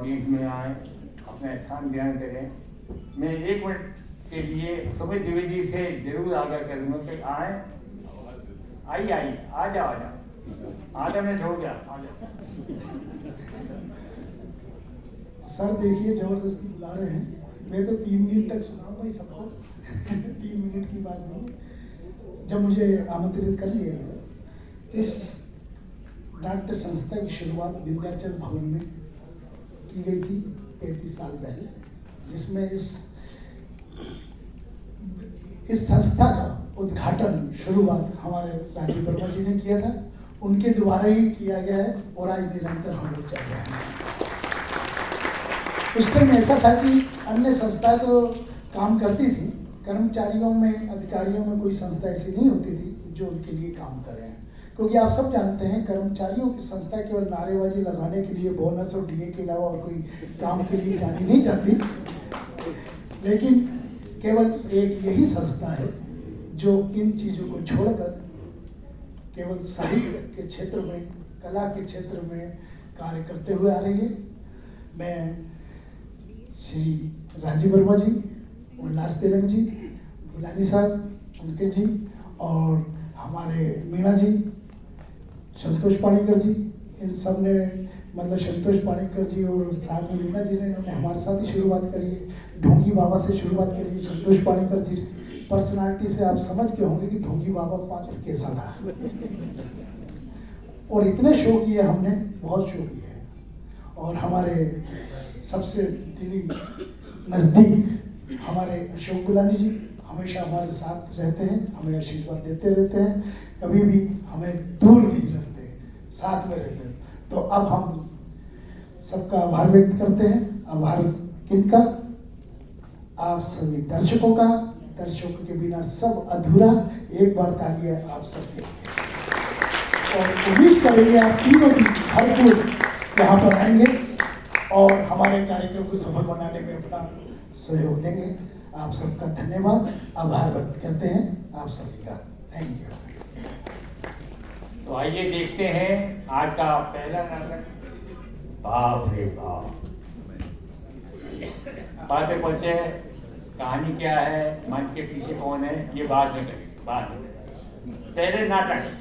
Audience में आए, अपना स्थान ग्रहण करें। मैं 1 मिनट के लिए सुमित द्विवेदी से जरूर आग्रह करूँगा कि आए, आइए, आ जाओ, 8 मिनट हो गया, आ जाओ। सर देखिए जबरदस्ती बुला रहे हैं, मैं तो 3 दिन तक सुनाऊंगा ही सबको 3 मिनट की बात नहीं। जब मुझे आमंत्रित कर लिया गया, इस नाट्य संस्था की शुरुआत विंध्याचल भवन में की गई थी 35 साल पहले, जिसमें इस संस्था का उद्घाटन शुरुआत हमारे राजीव वर्मा जी ने किया था। उनके द्वारा ही किया गया है और आज निरंतर हम लोग चल रहे हैं। उस टाइम ऐसा था कि अन्य संस्थाएं तो काम करती थी, कर्मचारियों में, अधिकारियों में कोई संस्था ऐसी नहीं होती थी जो उनके लिए काम कर रहे हैं। क्योंकि आप सब जानते हैं कर्मचारियों की संस्था केवल नारेबाजी लगाने के लिए, बोनस और डीए के अलावा और कोई काम के लिए जानी नहीं जाती। लेकिन केवल एक यही संस्था है जो इन चीज़ों को छोड़कर केवल साहित्य के क्षेत्र में, कला के क्षेत्र में कार्य करते हुए आ रही है। मैं श्री राजीव वर्मा जी, उल्लास तेलंग जी, बुलानी साहब, उनके जी, और हमारे मीणा जी, संतोष पाणीकर जी, इन सब ने, मतलब संतोष पाणीकर जी और साथ में मीणा जी ने, इन्होंने हमारे साथ ही शुरुआत करी है। ढोंगी बाबा से शुरुआत करी है संतोष पाणीकर जी। पर्सनालिटी से आप समझ के होंगे कि ढोंगी बाबा पात्र कैसा था। और इतने शो किए हमने, बहुत शो किए हैं। और हमारे सबसे दिली नज़दीक हमारे अशोक गुलानी जी हमेशा हमारे साथ रहते हैं, हमें आशीर्वाद देते रहते हैं, कभी भी हमें दूर नहीं रखते, साथ में रहते हैं। तो अब हम सबका आभार व्यक्त करते हैं। आभार किनका? आप सभी दर्शकों का। दर्शकों के बिना सब अधूरा। एक बार तालियां आप सबके लिए। और उम्मीद करेंगे आप तीनों दिन भरपूर यहाँ पर आएंगे और हमारे कार्यक्रम को सफल बनाने में अपना सहयोग देंगे। आप सबका धन्यवाद, आभार व्यक्त करते हैं आप सभी का। Thank you. तो आइए देखते हैं आज का पहला नाटक। बाप रे बाप, बातें पहुंचे, कहानी क्या है, मंच के पीछे कौन है, ये बाद में करेंगे, बाद में करेंगे। पहले नाटक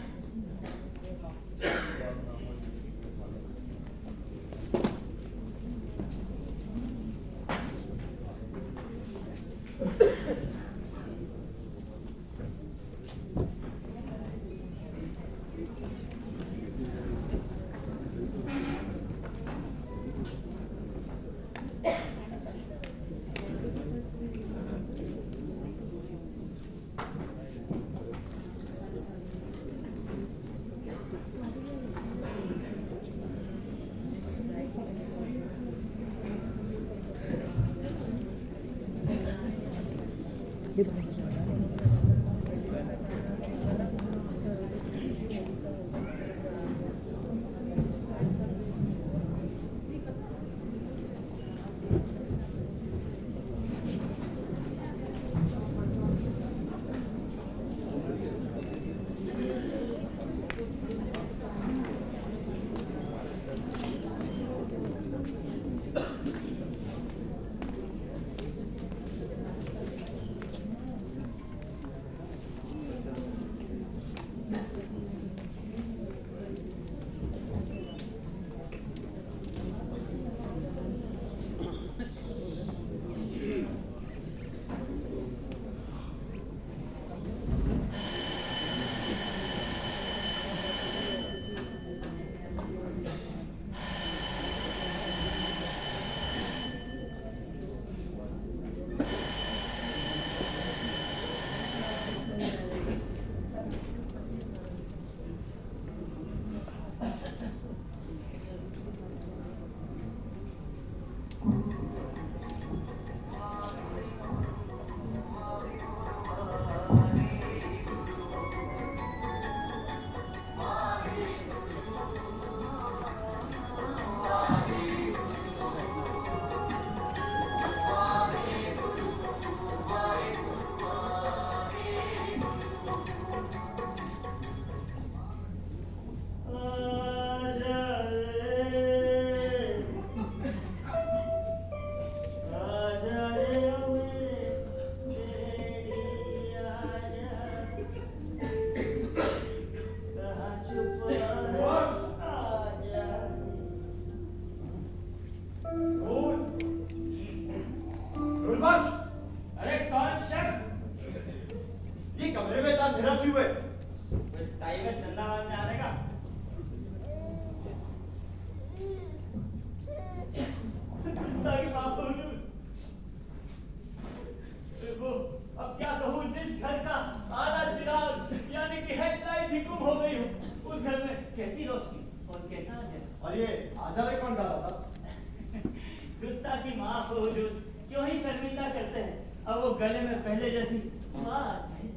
माफ हो हुजूर, क्यों ही शर्मिंदा करते हैं। अब वो गले में पहले जैसी बात नहीं।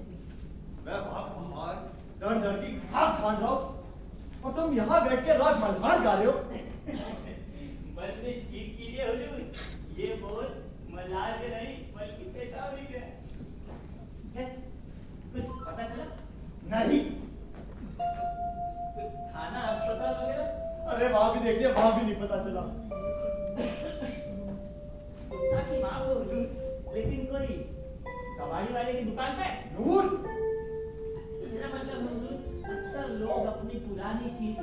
मैं वहां पहाड़ दर दर की खाक खान रहा हूं और तुम यहाँ बैठ के राग मल्हार गा रहे हो। बंदिश ठीक कीजिए हुजूर, ये बोल मल्हार के नहीं बल्कि पेशावरी के हैं। कुछ पता चला? नहीं। कुछ थाना अस्पताल वगैरह? अरे वहां भी देख लिया, वहां भी नहीं पता चला। गुस्ताखी माफ हो हुजूर, लेकिन कोई कबाड़ी वाले की दुकान पे? नूर, मेरा मतलब हुजूर, अक्सर लोग अपनी पुरानी चीज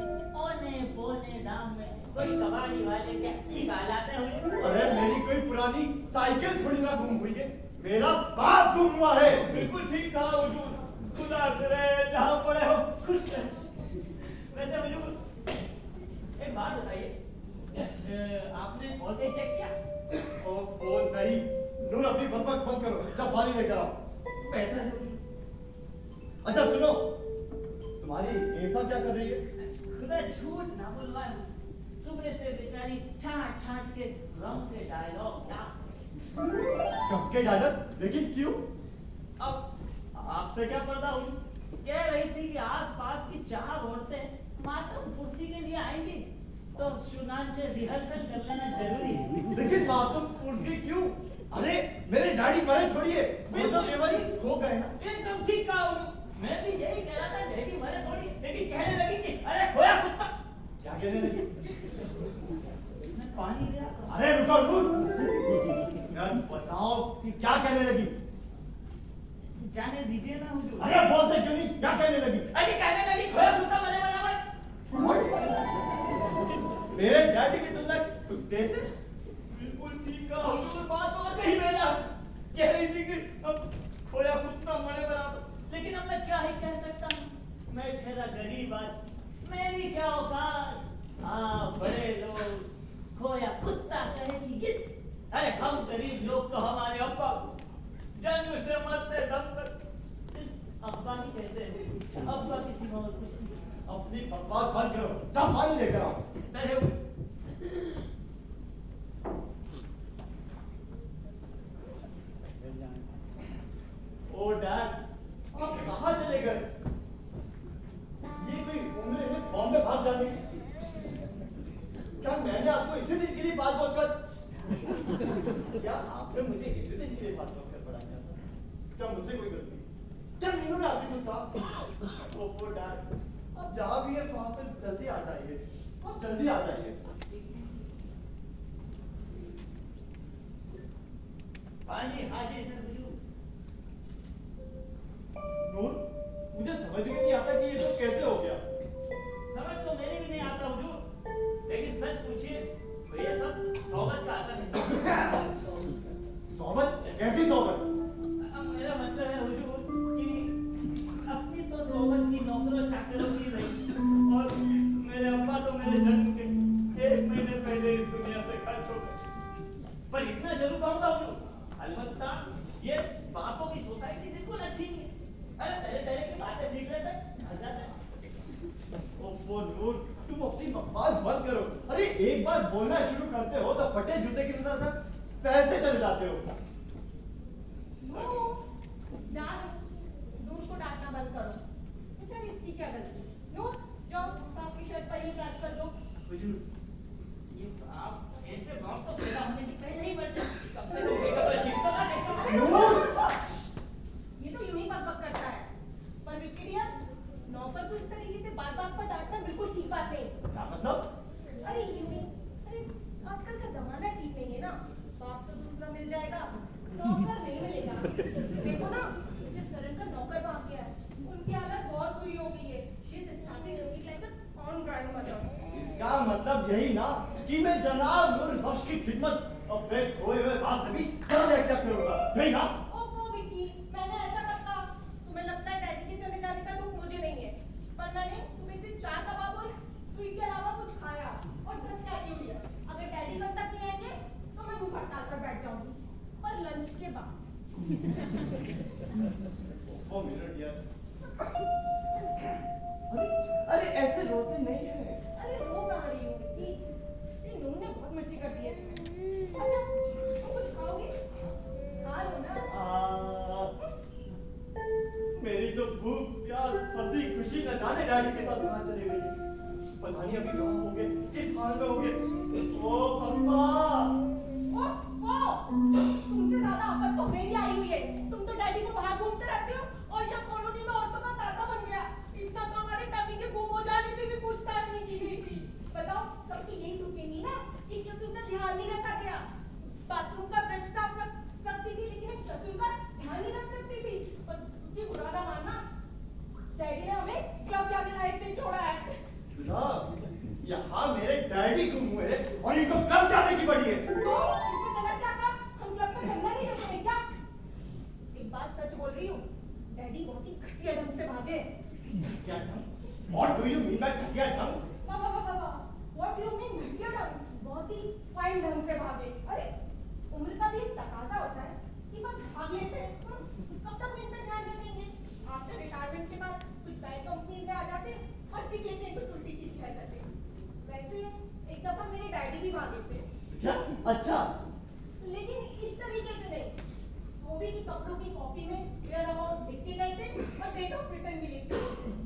औने पौने दाम में कोई कबाड़ी वाले के निकालाते हैं हुजूर। अरे मेरी कोई पुरानी साइकिल थोड़ी ना गुम हुई है, मेरा बाप गुम हुआ है। बिल्कुल ठीक कहा हुजूर, खुदा करे जहां पड़े हो खुश रहे। वैसे हुजूर एक बात बताइए, आपने और कहीं चेक किया? ओ नहीं, नूर अपनी बकबक बंद करो, जा पानी लेकर आओ। बेहतर है हुजूर। अच्छा सुनो, तुम्हारी ऐसा क्या कर रही है? खुदा झूठ ना बुलवाए, सुबह से बेचारी छाट छाट के गम के डायलॉग याद। कब के डायलॉग? लेकिन क्यों? अब आपसे क्या पर्दा हुई? कह रही थी कि आसपास की 4 औरतें मातम कुर्सी के लिए आएंगी, तो चुनांचे रिहर्सल कर लेना जरूरी है। लेकिन मातम कुर्सी क्यों? अरे मेरे डैडी मरे थोड़ी है, वो तो केवल खो गए ना। एकदम ठीक कहा हुजूर, मैं भी यही कह रहा था, डैडी मरे थोड़ी, लेकिन कहने लगी कि अरे खोया कुत्ता। क्या कहने लगी? मैं पानी लिया। अरे रुको नूर, बताओ कि क्या कहने लगी? जाने दीजिए ना हुजूर। अरे बोलते क्यों नहीं? क्या कहने लगी? अरे कहने लगी खोया कुत्ता मरे बराबर। मेरे डैडी की तुलना कुत्ते से? बिल्कुल ठीक कहा हुजूर, बात वाकई मेरा कह रही थी कि अब खोया कुत्ता मरे बराबर। लेकिन अब मैं क्या ही कह सकता हूँ, मैं ठहरा गरीब आदमी, मेरी क्या औकात। हाँ बड़े लोग खोया कुत्ता कहेगी गिद्ध। अरे हम गरीब लोग तो हमारे अब्बा जन्म से मरते दम तक अब्बा ही कहते हैं, अब्बा किसी और कुछ नहीं। अपनी बकवास बंद करो, जा पानी लेकर आओ। अरे ओ डैड, आप कहाँ चले गए? ये कोई उम्र है बॉम्बे भाग जाने की? क्या मैंने आपको इसी दिन के लिए बात कर क्या आपने मुझे इसी दिन के लिए बात कर पढ़ाया था? क्या मुझसे कोई गलती? क्या मीनू ने आपसे कुछ कहा? ओ डैड, आप जहाँ भी है वहाँ पे जल्दी आ जाइए, आप जल्दी आ जाइए। पानी हाजिर है हुजूर। नूर, मुझे समझ में नहीं आता कि ये सब कैसे हो गया। समझ तो मेरे भी नहीं आता हुजूर, लेकिन सच पूछिए तो ये सब सोबत का असर है। सोबत? कैसी सोबत? अब मेरा मतलब है हुजूर कि अपनी तो सोबत की नौकरों चाकरों की रही, और मेरे अब्बा तो मेरे जन्म के 1 महीने पहले इस दुनिया से खर्च हो गए। पर इतना जरूर कहूंगा हुजूर, अलबत्ता ये बापों की सोसाइटी बिल्कुल अच्छी नहीं है। अरे तरह तरह की बातें सीख लेते हैं, घर जाते हैं। ओफो नूर, तुम अपनी बकवास बंद करो। अरे एक बार बोलना शुरू करते हो तो फटे जूते की तरह तक पहनते चले जाते हो। नूर को डांटना बंद करो। बेचारी इसकी क्या गलती? नूर जाओ आपकी शर्ट पर ही काट कर दो। हुजूर, ये आप ऐसे बाप तो पैदा होने की पहले ही मर जाए, कब से लोग बेटा पर जीत तो ना देखो। नूर! ये तो यूं ही बकबक करता है, पर विक्टोरिया नौकर को इस तरीके से बात-बात पर डांटना बिल्कुल ठीक बात नहीं। क्या मतलब? अरे यूं ही, अरे आजकल का जमाना ठीक नहीं है ना, बाप तो दूसरा मिल जाएगा, नौकर नहीं मिलेगा। देखो ना, जब करण का नौकर भाग गया है, उनकी हालत बहुत बुरी हो गई है। She is starting to look like a on grandmother. इसका मतलब यही ना कि मैं जनाब नूर बख्श की खिदमत अपने खोए हुए बाप से भी ज्यादा एक्सेप्ट करूंगा, नहीं ना? ओहो विक्की, मैंने ऐसा मत कहा। तुम्हें लगता है डैडी के चले जाने का दुख मुझे नहीं है, पर मैंने सुबह से 4 कबाब और स्वीट के अलावा कुछ खाया, और सच कहती हूँ डियर, अगर डैडी कल तक नहीं आएंगे तो मैं मुंह फटकार कर बैठ जाऊंगी, पर लंच के बाद। ओफो मेरा डियर, अरे ऐसे रोते नहीं है। अरे रो कहाँ रही हो विक्की? ये नून ने बहुत मिर्ची कर दी है। अच्छा अभी कहाँ होंगे, किस हाल में होंगे? ओ पप्पा! तुमसे ज्यादा आफत तो मेरी आई हुई है। तुम तो डैडी को बाहर घूमते रहते हो और यहाँ कॉलोनी में औरतों का तांता बन गया। इतना तो हमारे टमी के गुम हो जाने पे भी पूछताछ नहीं की गई थी। बताओ सबकी यही दुख नहीं ना कि ससुर का ध्यान नहीं रखा गया। बाथरूम का ब्रश साफ रखती थी लेकिन ससुर का ध्यान नहीं रख सकती थी। और उसकी बुरा ना मानना, डैडी ने हमें क्लब जाने लायक नहीं छोड़ा है। यहाँ मेरे डैडी गुम हुए और इनको कब जाने की पड़ी है? तो इसमें गलत क्या था? हम क्लब का चंदा नहीं देते हैं क्या? एक बात सच बोल रही हूँ, डैडी बहुत ही घटिया ढंग से भागे। क्या ढंग? What do you mean by घटिया ढंग? What do you mean घटिया ढंग? बहुत ही फाइन ढंग से भागे। अरे उम्र का भी एक तकाजा होता है कि बस भाग लेते हैं। कब तक इंतजार करेंगे? आफ्टर रिटायरमेंट के बाद कुछ प्राइवेट कंपनी में आ जाते हैं और सीख लेते हैं कुछ उल्टी चीज कर जाते हैं। वैसे एक दफा मेरे डैडी भी भागे थे। क्या? अच्छा। लेकिन इस तरीके से नहीं। वो भी कि कपड़ों की कॉपी में वेयर अबाउट लिखते गए थे और डेट ऑफ रिटर्न भी लिखते थे।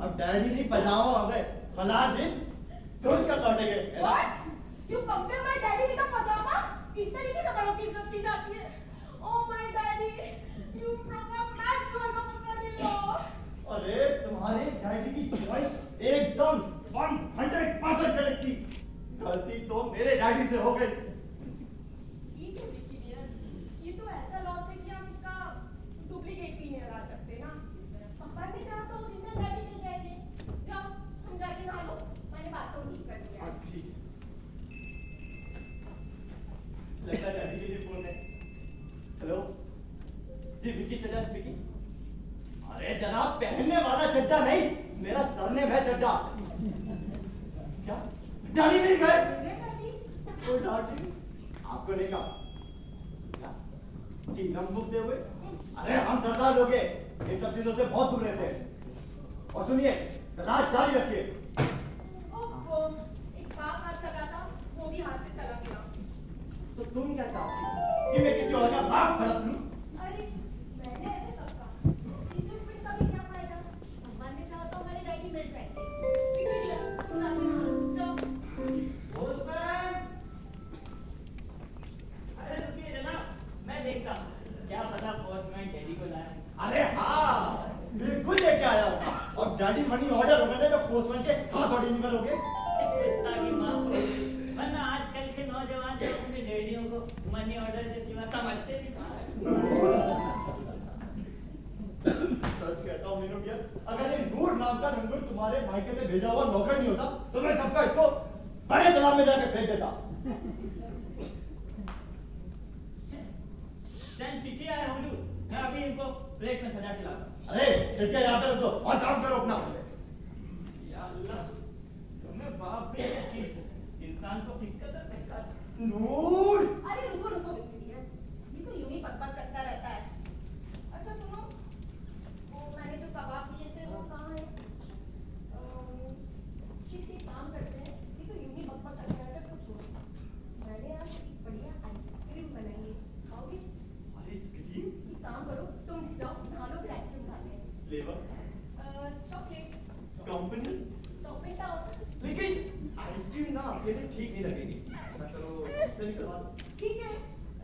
अब डैडी नहीं पजामा हो गए, फला दिन धुल कर लौटे गए, है ना? What? You compare my daddy with a pajama? इस तरीके से बड़ों की इज्जत की जाती है। Oh my daddy, you from a mad brother-in-law. अरे तुम्हारे डैडी की चॉइस एकदम 100% करेक्ट थी। गलती तो मेरे डैडी से हो गई। ठीक है विक्की डियर, ये तो ऐसा लॉस है कि हम इसका डुप्लीकेट भी नहीं लगा सकते ना। पापा ने चाहा तो ओरिजिनल डैडी मिल जाएंगे। जाओ तुम जाके नहा लो, मैंने बाथरूम ठीक कर दिया है। ठीक है। लगता है डैडी के लिए फोन है। हेलो जी, विक्की चड्ढा स्पीकिंग। अरे जनाब, पहनने वाला चड्ढा नहीं, मेरा सरनेम है चड्ढा। क्या डैडी मिल गए? मेरे डैडी? ओ डैडी, आपको नहीं कहा क्या? जी दम फूकते हुए? अरे हम सरदार लोग हैं, इन सब चीजों से बहुत दूर रहते हैं। और सुनिए, राज जारी रखिए। ओहो, एक बाप हाथ लगा था, वो भी हाथ से चला गया। तो तुम क्या चाहती कि मैं किसी और का बाप हड़प लूं? अरे मैंने ऐसे कब कहा? रिप्लेसमेंट का भी क्या फायदा? भगवान ने चाहा तो हमारे डैडी मिल जाएंगे। विक्की डियर, तुम जाके नहा लो, जाओ। पोस्टमैन! अरे रुकिए जनाब, मैं देखता हूँ। क्या पता पोस्टमैन डैडी को लाए। अरे हाँ, बिल्कुल लेके आया हूँ। और डैडी मनी ऑर्डर हो गए जो पोस्टमैन के हाथ डिलीवर हो गए। रिश्ता की माँ को, वरना आजकल के नौजवान जो अपने डैडियों को मनी ऑर्डर के सिवा समझते भी कहाँ हैं। सच कहता हूँ मीनू डियर, अगर ये नूर नाम का रंगूर तुम्हारे मायके से भेजा हुआ नौकर नहीं होता तो मैं कब का इसको बड़े तालाब में जाकर फेंक देता। चंद चिट्ठी आए हुजूर, मैं अभी इनको प्लेट में सजा के लाता हूँ। अरे चिट्ठिया यहाँ पे रख दो और काम करो अपना। या अल्लाह, तुम्हें बाप रे क्या चीज़ है। इंसान को किस कदर पहचान। नूर, अरे रुको रुको विक्की डियर, ये तो यूं ही बकबक करता रहता है। अच्छा सुनो, वो मैंने जो कबाब लिए थे वो कहाँ है? कितने काम करते हैं, ये तो यूं ही बकबक करता रहता है, कुछ छोड़ो। मैंने आज एक बढ़िया आइसक्रीम बनाई है, खाओगे? आइसक्रीम एक काम करो, तुम जाओ नहा लो फिर आइसक्रीम खाते हैं। फ्लेवर चॉकलेट, कंपनी, टॉपिंग का होता है। लेकिन आइसक्रीम ना अकेले ठीक नहीं लगेगी। ऐसा करो, सबसे निकलवा दो। ठीक है,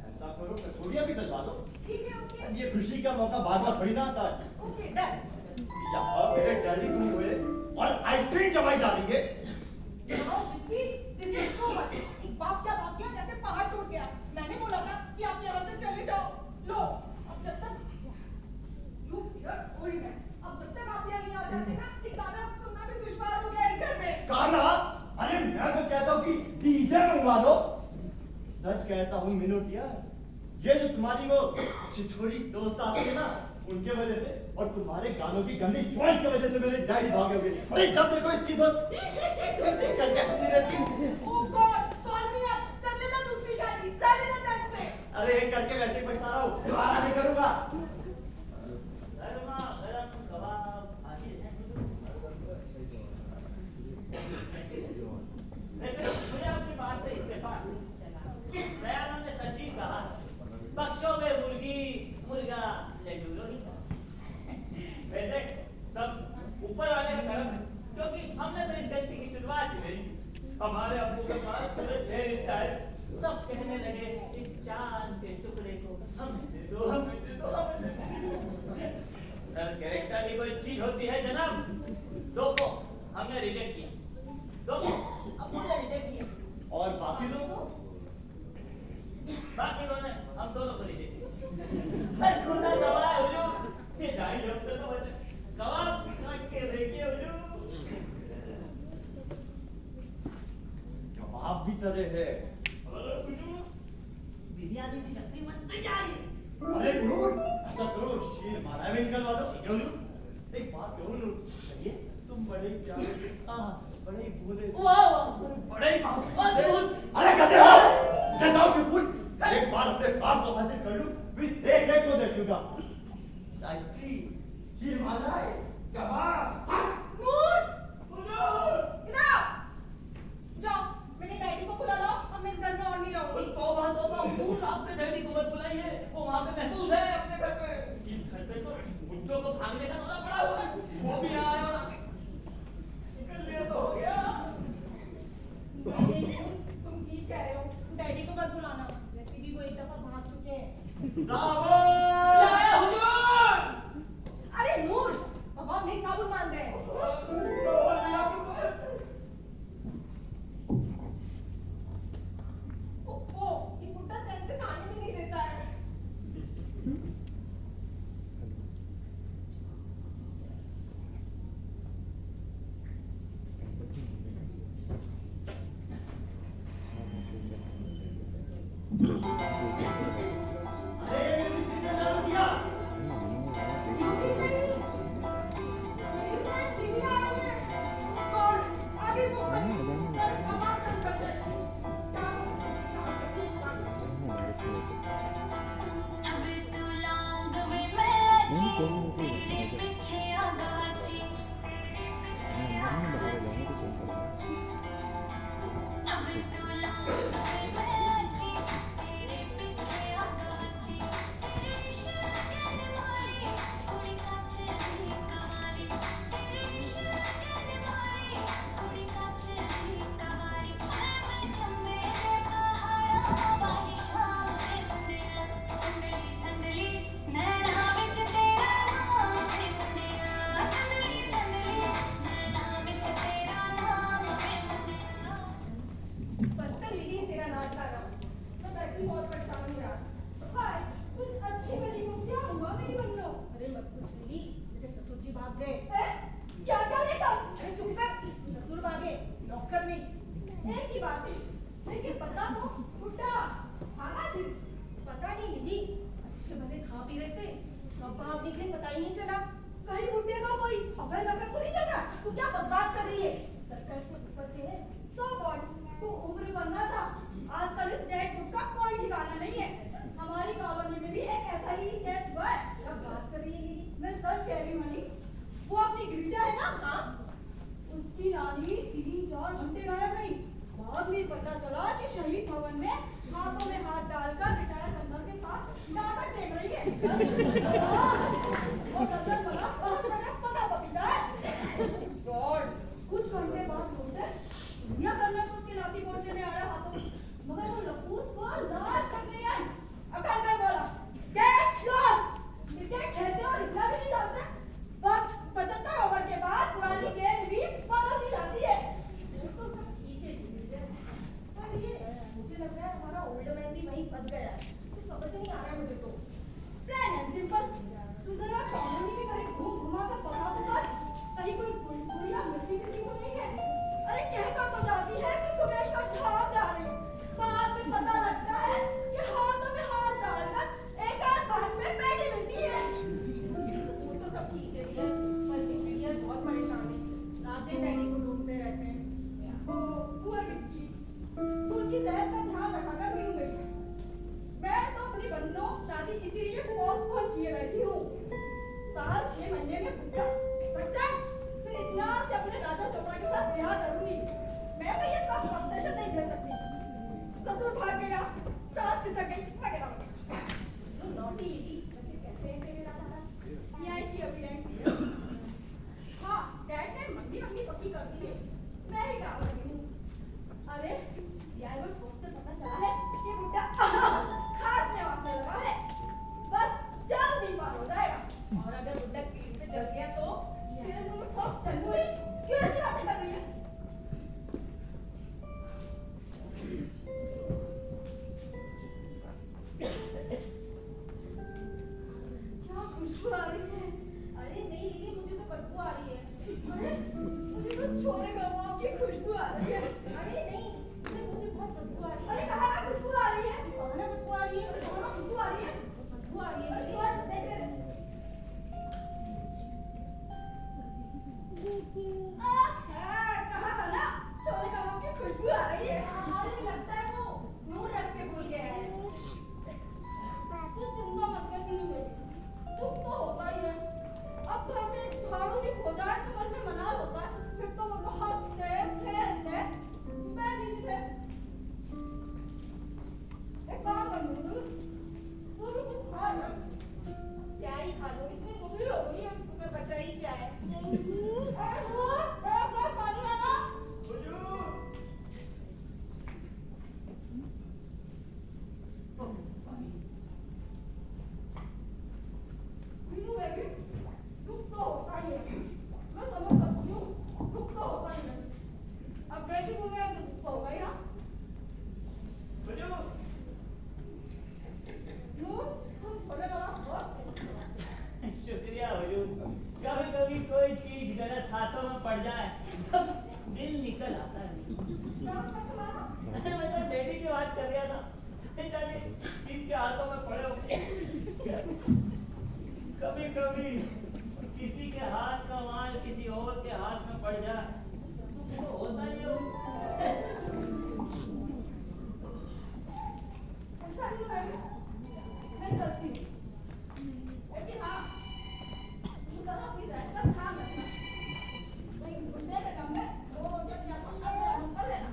ऐसा करो, कचौड़ियाँ भी डलवा दो। ठीक है, ओके अब ये खुशी का मौका बार बार थोड़ी ना आता है। Okay done. यहाँ मेरे डैडी गुम हुए और आइसक्रीम जमाई जा रही है। Now, Vicky, this is so much. एक बाप क्या भाग गया जैसे पहाड़ टूट गया। मैंने बोला था कि आप यहाँ से चले जाओ। लो, अब जब तक you fear old man, अब जब तक आप यहाँ नहीं आ जाते ना, कि गाना सुनना भी दुश्वार हो गया इस घर में। गाना? अरे मैं तो कहता हूँ कि डीजे मंगवा दो। सच कहता हूँ मिनोटिया, ये जो तुम्हारी वो छिछोरी दोस्त आती है ना, उनके वजह से और तुम्हारे गानों की गंदी चॉइस की वजह से मेरे डैडी भागे हुए। अरे जब देखो इसकी दोस्त करके हंसती रहती है। Oh God, call me up, कर लेना दूसरी शादी, रह लेना चैन से। अरे एक करके वैसे ही पछता रहा हूँ, दोबारा नहीं करूँगा। गर्मा गरम कबाब हाजिर हैं हुजूर। वैसे मुझे आपकी बात से इत्तेफाक है। सयानों ने सच ही कहा, बक्सों में मुर्गी मुर्गा लड्डू ही। वैसे सब ऊपर वाले का करम है, क्योंकि हमने तो इस गलती की शुरुआत ही नहीं। कहने लगे इस चांद के टुकड़े को हमें दे दो, हमें दे दो, हमें दे दो। कैरेक्टर भी कोई चीज होती है जनाब। दो को हमने रिजेक्ट किया, दो को हमने रिजेक्ट किया, और बाकी दो बाकी दो ने हम दोनों को रिजेक्ट किया। हर खुदा गवाह हुजूर, ये ढाई हफ्ते तो बचे, गवाह काट के देखिए हुजूर। कबाब भी तले है। अरे हुजूर, बिरयानी की तकरीबन तैयार है। अरे नूर, ऐसा करो, शीर मारा है निकलवा दो। ठीक है नूर, एक बात करो नूर, कहिए। तुम बड़े प्यारे से, बड़े ही भोले से, वाह वाह, बड़े ही मासूम से। अद्भुत। अरे कहते हो जटाओ के फूल, एक बार अपने बाप को हासिल कर लूं, फिर एक एक को देख लूंगा। आइसक्रीम, शीर मारा है, कबाब। नूर, हुजूर, इधर आओ। जाओ, मेरे डैडी को बुला लाओ, अब मैं इस घर में और नहीं रहूंगी। तौबा तौबा हुजूर, आपके डैडी को मत बुलाइए, वो वहाँ पे महफूज है अपने घर पे। इस घर पे तो गुड्डों को भागने का दौरा पड़ा हुआ है, वो भी यहाँ आया होना। निकल लिया तो हो गया। नहीं, तुम ठीक कह रहे हो, डैडी को मत बुलाना, वैसे भी वो एक दफा भाग चुके हैं। साबुन! लाया हुजूर। अरे नूर, अब हम नहीं साबुन मान रहे हैं। ओह, ये बुड्ढा चैन से खाने भी नहीं देता है। अरे ये मेरी कितने दारू किया? ड्यूटी नहीं, मेरी फ्रेंड टीवी आ रही है। और आगे वो बंद, और हवा बंद कर दे। अबे तू लौंग में मैची, तेरे पीछे आ गाची। अबे तू लौंग में मैची, तेरे पीछे आ गाची। तेरे शगन मारी, कुड़ी काच दी कवारी। तेरे शगन मारी, कुड़ी काच दी कवारी। मैं चंबे दे पहाड़ा वाली शाम दे मुंडिया। संदली संदली नैना विच तेरा नाम दे मुंडिया। संदली संदली नैना विच तेरा नाम दे मुंडिया। बदतर लिली है तेरा नाच गाना। मैं बैठी बहुत परेशान हूँ यार। हाय, कुछ अच्छी मिली हो, क्या हुआ मेरी बन्नो? अरे मत कुछ लिली, मेरे ससुर जी भाग गए। क्या क्या लेकर? अरे चुप कर, ससुर भागे, नौकर नहीं। एक ही बात है, लेकिन पता तो बुड्ढा भागा भी। पता नहीं लिली, अच्छे भले खा पी रहे थे, कब भाग निकले पता ही नहीं चला। कहीं बुड्ढे का कोई हफल नफल तो नहीं चल रहा? तू क्या बकवास कर रही है? सर्कल से ऊपर के हैं, सो व्हाट? तू उम्र बनना था, आजकल इस डेड बुक का कोई ठिकाना नहीं है। हमारी कॉलोनी में भी एक ऐसा ही केस हुआ है। क्या बात कर रही है दीदी? मैं सच कह रही हूँ मणि। वो अपनी गिरिजा है ना, हाँ, उसकी नानी 3-4 घंटे गायब रही। बाद में पता चला कि शहीद भवन में हाथों में हाथ डालकर रिटायर कर्नल के साथ नाटक देख रही है। वो कर्नल बना बहुत बड़ा पता पपीता है। गॉड, कुछ घंटे बाद लौटे, दुनिया कर्नल को उसके नाती पोते में आया हाथों, मगर वो लपूस को लाश तक नहीं आई। अकड़ कर बोला, गेट लॉस्ट। क्रिकेट खेलते और इतना भी नहीं जानते, बस 75 ओवर के बाद पुरानी गेंद भी बदल दी जाती है। वो तो सब ठीक है, पर ये मुझे लग रहा है हमारा ओल्ड मैन भी वहीं फंस गया है। तो समझ नहीं आ रहा है मुझे तो। प्लान एंड सिंपल, तू जरा कॉलोनी में कहीं घुमा कर पता तो कर, कहीं कोई गुड़िया मिलती किसी को नहीं है। अरे कहकर तो जाती है कि कुबेश्वर धाम जा रही हूँ, बाद में पता लगता है कि हाथों में हाथ डालकर एक आध बात में पेटी मिलती है। वो तो सब ठीक है भैया, पर विक्की यार बहुत परेशान है, रात दिन डैडी को ढूंढते रहते हैं। ओ पुअर विक्की, उनकी सेहत का ध्यान रखा कर मीनू बेटा। मैं तो अपनी बन्नो शादी इसीलिए पोस्टपोन किए बैठी हूँ। साल 6 महीने में बुढ़ा सच्चा, फिर इतना से अपने राजा चोपड़ा के साथ ब्याह करूंगी। मैं तो ये सब फ्रस्ट्रेशन नहीं झेल सकती। ससुर भाग गया, सास खिसक गई, वगैरह वगैरह। तो नॉटी ईदी, वैसे कैसे है तेरे राजा? ये आई थी एविडेंट। हाँ, डैड ने मंदी पक्की कर दी है, मैं ही डाल रही हूँ। अरे यार वो पोस्ट से पता चला है कि कभी किसी के हाथ का माल किसी और के हाथ में पड़ जाए तो होता ही हो। अच्छा नहीं मैम, मैं चलती हूँ। लेकिन हाँ, तुम दोनों अपनी जायज का ध्यान रखना। कोई गुंडे के दम में रोज अपने आप को काम कर लेना।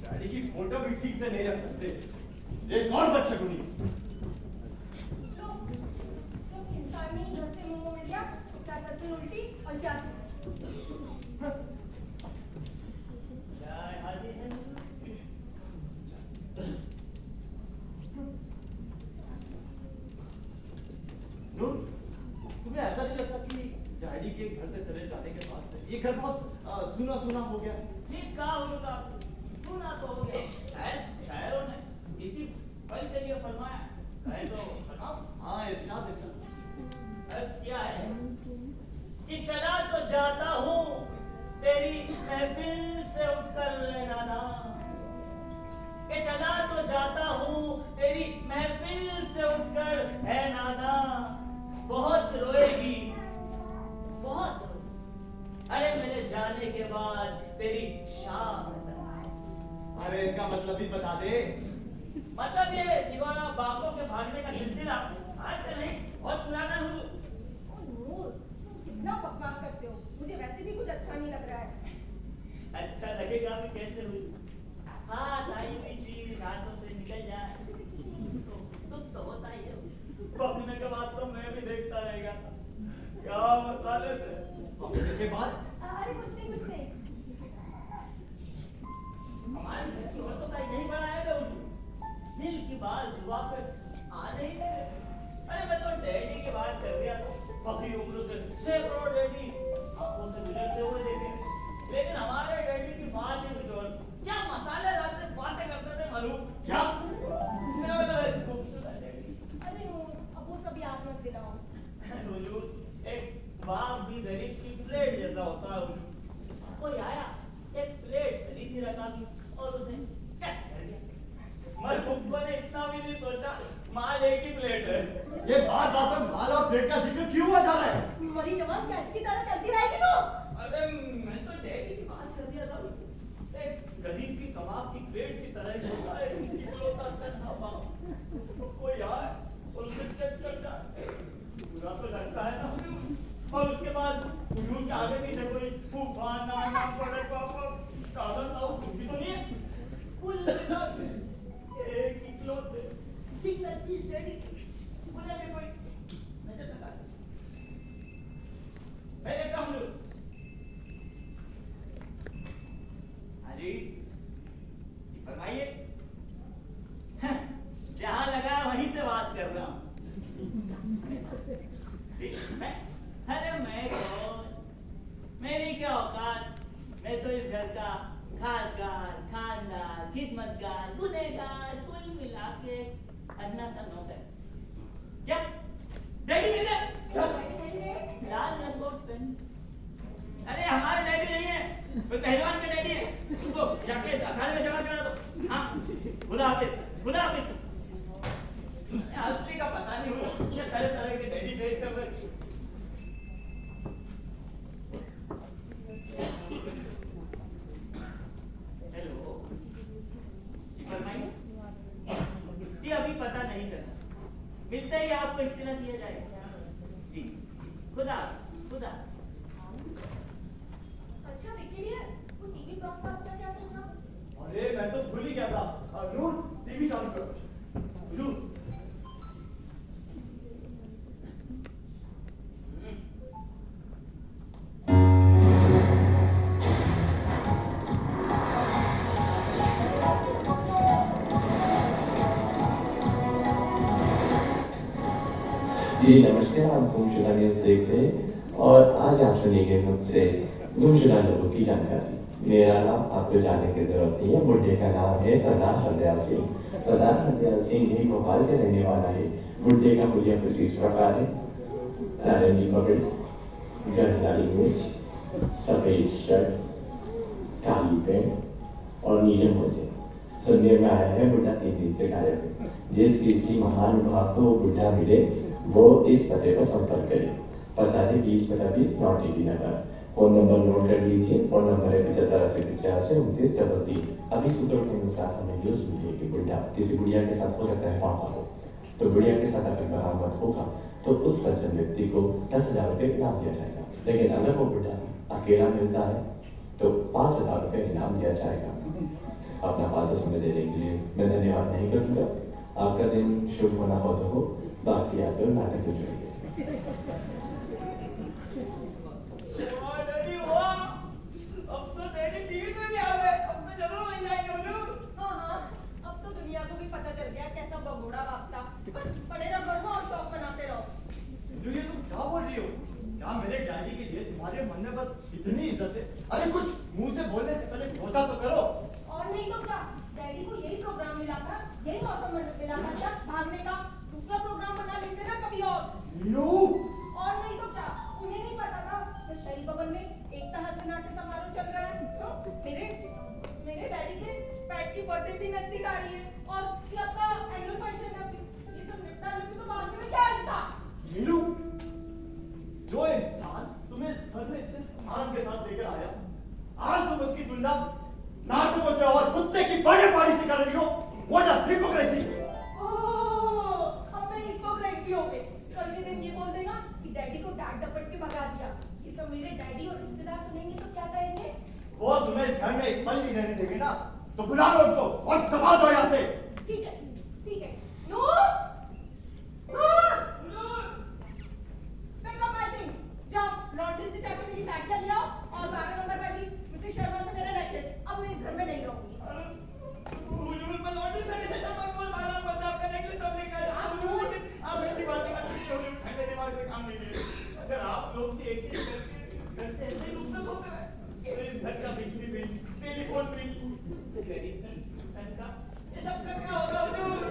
डैडी की फोटो भी ठीक से नहीं रख सकते। ये कौन बदशगुनी? तो इंसान ने घर से मुंह मिल गया, क्या करते उल्टी और क्या चाय हाजिर है। नूर, तुम्हें ऐसा नहीं लगता कि डैडी के घर से चले जाने के बाद से ये घर बहुत सुना सुना हो गया? ठीक कहा होगा, सुना तो हो गया। शायरों ने इसी पल के लिए फरमाया, कहे तो फरमाओ। हाँ, इरशाद इरशाद। अब क्या है कि चला तो जाता हूँ तेरी महफिल से उठकर रहना ना, कि चला तो जाता हूँ तेरी महफिल से उठकर है नादा। बहुत रोएगी, बहुत रोएगी, अरे मेरे जाने के बाद तेरी शाम तक। अरे इसका मतलब भी बता दे। मतलब ये दीवाना बापों के भागने का सिलसिला आज का नहीं, बहुत पुराना हो। ओ नूर, तुम कितना बकवास करते हो, मुझे वैसे भी कुछ अच्छा नहीं लग रहा है। अच्छा लगेगा भी कैसे हुई? हाथ आई हुई चीज हाथों से निकल जाए तो दुख तो होता ही है। पकने के बाद तो मैं भी देखता रहेगा क्या मसाले थे। पकने के बाद? अरे कुछ नहीं कुछ नहीं। हमारे घर की औरतों का यही बड़ा है बे उल्लू। दिल की बात जुबान पर आ नहीं रहे। अरे मैं तो डैडी की बात कर रहा था। पकी उम्र के सैकड़ों डैडी आंखों से गुजरते हुए देखे, लेकिन हमारे डैडी की बात ही कुछ और। क्या मसालेदार से बातें करते थे मालूम? क्या? मेरा मतलब है खूबसूरत डैडी। अरे नूर, अब वो कभी याद मत दिलाओ। हुजूर, एक बाप भी गरीब की प्लेट जैसा होता है हुजूर। कोई आया, एक प्लेट सली थी रखा थी और उसे चट कर गया। मरहुब्बा ने इतना भी नहीं सोचा, माल एक ही प्लेट है। ये बात बात में माल और प्लेट का जिक्र क्यों हुआ जा रहा है? मरी जवान कैच की तरह चलती रहेगी तो। अरे मैं तो डैडी की बात कर रहा था। एक गरीब की कबाब की प्लेट की तरह ही होता है, इकलौता तन्हा बाप। कोई आए और उसे चट कर जाए, बुरा तो लगता है ना हुजूर। और उसके बाद हुजूर के आगे पीछे कोई फूफा नाना बड़े पापा दादा ताऊ कुछ भी तो नहीं है। कुल मिला के एक इकलौते सिंगल पीस डैडी। मुझे भी कोई नजर लगा दे। मैं देखता हूँ हुजूर। हाँ जी, फरमाइए। जहाँ लगा वहीं से बात कर रहा हूँ। अरे मैं कौन, मेरी क्या औकात? मैं तो इस घर का खासगार, खानदार, खिदमतगार, गुनहगार, कुल मिला के अन्ना सा नौकर। क्या डैडी मिल गए? लाल रंगोट पेन। अरे हमारे डैडी नहीं है, वो पहलवान के डैडी है। उसको जाके अखाड़े में जमा करा दो। हाँ, खुदा हाफिज। खुदा हाफिज। असली का पता नहीं हुआ, ये तरह तरह के डैडी देश कर रहे। हेलो, फरमाइए। जी अभी पता नहीं चला, मिलते ही आपको इत्तला दिया जाएगा। जी खुदा खुदा। अच्छा विकी डियर, वो टीवी ब्रॉडकास्ट का क्या सोचा? अरे मैं तो भूल ही गया था। नूर टीवी चालू करो। हुजूर जी नमस्कार, आप गुमशुदा न्यूज़ देख रहे हैं और आज आप सुनिएंगे मुझसे गुमशुदा लोगों की जानकारी। मेरा नाम आपको जानने की जरूरत नहीं है। बुड्ढे का नाम है सरदार हरदयाल सिंह। सरदार हरदयाल सिंह यही भोपाल के रहने वाला है। बुड्ढे का हुलिया कुछ इस प्रकार है: नारंगी पगड़ी, गहरी मूंछ, सफेद शर्ट, काली पैंट और नीले मोजे। सुनने में आया है बुड्ढा 3 दिन से गायब है। जिस किसी महानुभाव को वो बुड्ढा मिले वो इस पते पर संपर्क करे। पता है 20/20 नॉर्थ ईटी नगर। फोन नंबर नोट कर लीजिए। फोन नंबर है 75 अभी सूत्रों के अनुसार हमें न्यूज मिली है कि बुढ़ा किसी बुढ़िया के साथ हो सकता है पापा हो। तो बुढ़िया के साथ अगर बरामद होगा तो उस सज्जन व्यक्ति को 10,000 रुपये इनाम दिया जाएगा। लेकिन अगर वो बुढ़ा अकेला मिलता है तो 5,000 रुपये इनाम दिया जाएगा। अपना बात समय देने के लिए मैं धन्यवाद नहीं करूँगा। आपका दिन शुभ होना हो तो हो, बाकी आप लोग नाटक में जुड़िए। डैडी वाह, अब तो डैडी टीवी पे भी आ गए। अब तो जरूर मिल जाएंगे हुजूर। हाँ, अब तो दुनिया को भी पता चल गया कैसा बगोड़ा बापता। बस पड़े रहो घर में और शौक बनाते रहो। ये तुम क्या बोल रही हो? क्या मेरे डैडी के लिए तुम्हारे मन में बस इतनी इज्जत है? अरे कुछ मुंह से बोलने से पहले सोचा तो करो। और नहीं तो क्या, डैडी को यही प्रोग्राम मिला था, यही मौसम मिला था क्या भागने का। दूसरा प्रोग्राम बना लेते ना कभी और। मीनू और नहीं तो क्या, उन्हें नहीं पता था कि शहीद भवन में एकता हस्ती नाट्य समारोह चल रहा है। तो मेरे डैडी के पैट की बर्थडे भी नजदीक आ रही है और क्लब का एनुअल फंक्शन है भी। ये सब निपटा लेते तो बाद में क्या था। मीनू, जो इंसान तुम्हें इस घर में इस स्थान के साथ लेकर आया, आज तुम उसकी तुलना नाटकों से और कुत्ते की बड़े पारी से कर रही हो। What a hypocrisy! अब मैं हिपोक्रेट हो गई। कल के दिन ये बोल देना कि डैडी को डांट डपट के भगा दिया। ये तो मेरे डैडी और रिश्तेदार सुनेंगे तो क्या कहेंगे? वो तुम्हें इस घर में एक पल नहीं रहने देंगे ना, तो बुला लो उनको और दबा दो यहाँ से। ठीक है। नूर! Pick up my thing. जाओ, लॉन्ड्री से जाकर मेरी साड़ियाँ ले आओ और 12 नंबर वाली मिसेस शर्मा से मेरा नेकलेस। अब मैं इस घर में नहीं रहूंगी। हुजूर मैं लौटी से मिसेस शर्मा को 12 पंजाब का नेकलेस सब लेकर आया हूं। लेकिन आप ऐसी बातें मत कीजिए हुजूर, ठंडे दिमाग से काम लीजिए। अगर आप लोग भी एक करके घर से ऐसे ही रुखसत होते रहे तो इस घर का बिजली bill, telephone bill, credit bill, पैसा, ये सब का क्या होगा हुजूर?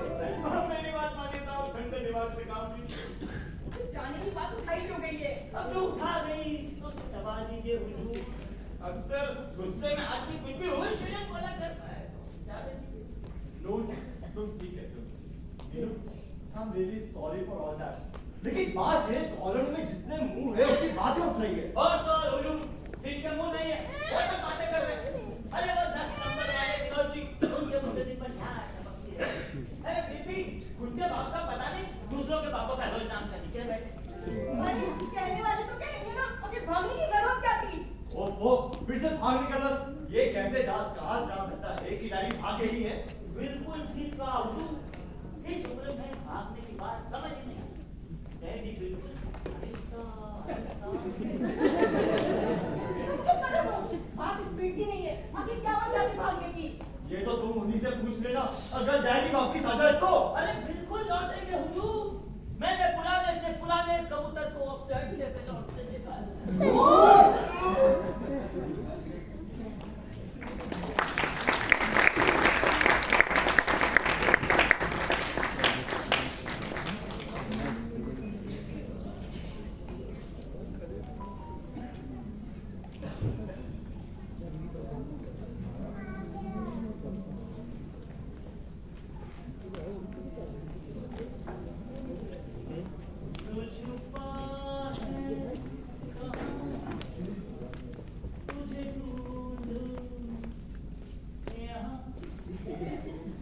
आप मेरी बात मानिए तो आप ठंडे दिमाग से काम लीजिए। जाने की बात उठाई हो गई है। अब जो उठा गई तो उसे दबा दीजिए हुजूर। अक्सर गुस्से में आदमी कुछ भी हो चीजें बोला करता है। जाने दीजिए। नो, तुम ठीक कहते हो। Meenu, I am really sorry for all that. लेकिन बात है कॉलोनी में जितने मुंह है उसकी बातें उठ रही है। और तो और हुजूर, ठीक है मुंह नहीं है, वो सब बातें कर रहे हैं। अरे वो 10 नंबर वाले विनोद जी, उनके मुझसे दिन पर ध्यान टपकती है। अरे बीबी, खुद के बाप का पता नहीं, दूसरों के बापों का रोज नाम चली के बैठे। अरे कहने वाले तो कहेंगे ना, आखिर भागने की जरूरत क्या थी? ओहो, फिर से भागने का लफ्ज, ये कैसे कहा जा सकता है कि डैडी भागे ही है? बिल्कुल ठीक कहा हुजूर। इस उम्र में भागने की बात समझ ही नहीं आती। डैडी बिल्कुल चुप करो, बात स्पीड की नहीं है। आखिर क्या वजह थी भागने की? ये तो तुम उन्हीं से पूछ लेना। अगर डैडी वापिस आ जाए तो? अरे बिल्कुल लौटेंगे हुजूर। मैंने पुराने से पुराने कबूतर को अपने अड्डे पे लौटते देखा है।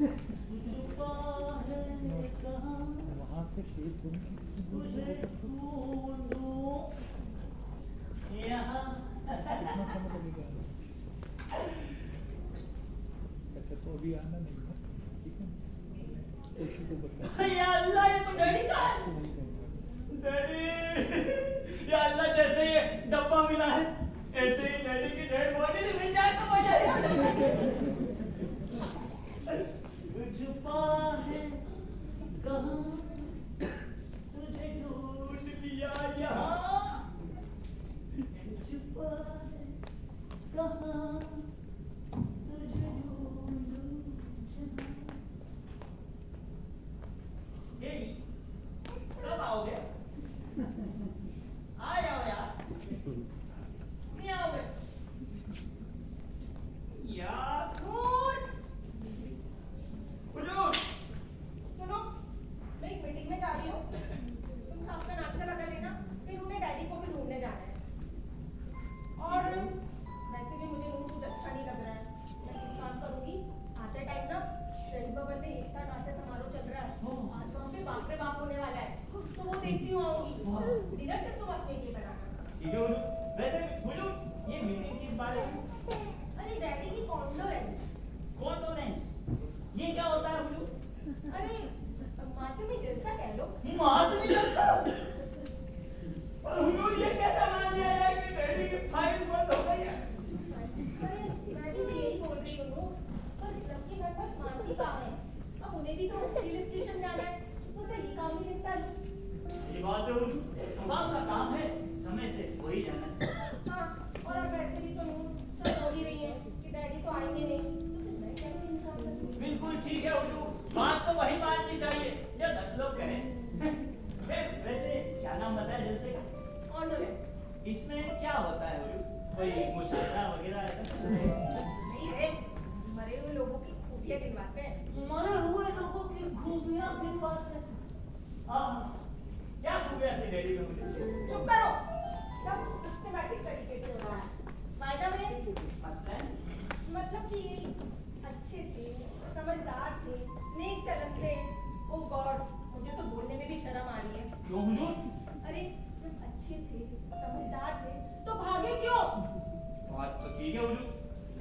छुपा है कहाँ तुझे ढूंढूं यहाँ तो अभी आना नहीं है, ठीक है? खुशी को बता। या अल्लाह, ये तो डैडी का है। डैडी, या अल्लाह, जैसे ये डब्बा मिला है ऐसे ही डैडी की डेड बॉडी भी मिल जाए तो मजा ही आ जाए। छुपा है कहाँ तुझे ढूंढ लिया यहाँ, छुपा है कहाँ तुझे ढूंढूं जहाँ। कब आओगे? आ जाओ यार, नहीं आओगे यार? हुजूर, सुनो, मैं एक मीटिंग में जा रही हूँ। तुम सबका नाश्ता लगा देना, फिर उन्हें डैडी को भी ढूंढने जाना है। और वैसे भी मुझे रूम कुछ अच्छा नहीं लग रहा है। मैं एक काम करूंगी, आते टाइम ना शहीद भवन में एकता नाट्य समारोह चल रहा है, आज वहाँ पे बाप रे बाप होने वाला है, तो वो देखती हुँ आऊंगी। डिनर सिर्फ तुम अपने लिए बनाना। ठीक है हुजूर। वैसे हुजूर, ये मीटिंग किस बारे में? अरे डैडी की कॉन्डोलेंस। कॉन्डोलेंस, ये क्या होता है हुजूर? अरे मातमी जलसा कह लो। मातमी जलसा? और हुजूर, ये कैसे मान लिया जाए कि डैडी की फाइल बंद हो गई है? अरे मैं भी यही बोल रही हूँ, पर सबके घर पर शांति कहाँ है? अब उन्हें भी तो हिल स्टेशन जाना है, सोचा ये काम भी निपटा लूं। ये बात है हुजूर, सुबह का काम है, समय से हो ही जाना चाहिए। हाँ, और अब वैसे भी तो नूर सब हो ही रही है कि डैडी तो आएंगे नहीं, तो फिर मैं कैसे इंतजार करूं? बिल्कुल ठीक है हुजूर, बात तो वही माननी चाहिए जब 10 लोग कहें। वैसे क्या नाम बताया जलसे का? कॉन्डोलेंस। इसमें क्या होता है हुजूर? कोई मुशायरा वगैरह ऐसा? नहीं रे, मरे हुए लोगों की खूबियां गिनवाते हैं। मरे हुए लोगों की खूबियां गिनवाते हैं। क्या खूबियां थी डैडी में मुझे? चुप करो, सब सिस्टमैटिक तरीके से हो रहा है। फायदा में मतलब कि अच्छे थे, समझदार थे, नेक चलन थे। ओह गॉड, मुझे तो बोलने में भी शर्म आ रही है। क्यों हुजूर? अरे जब अच्छे थे, समझदार थे, तो भागे क्यों? बात तो ठीक है हुजूर,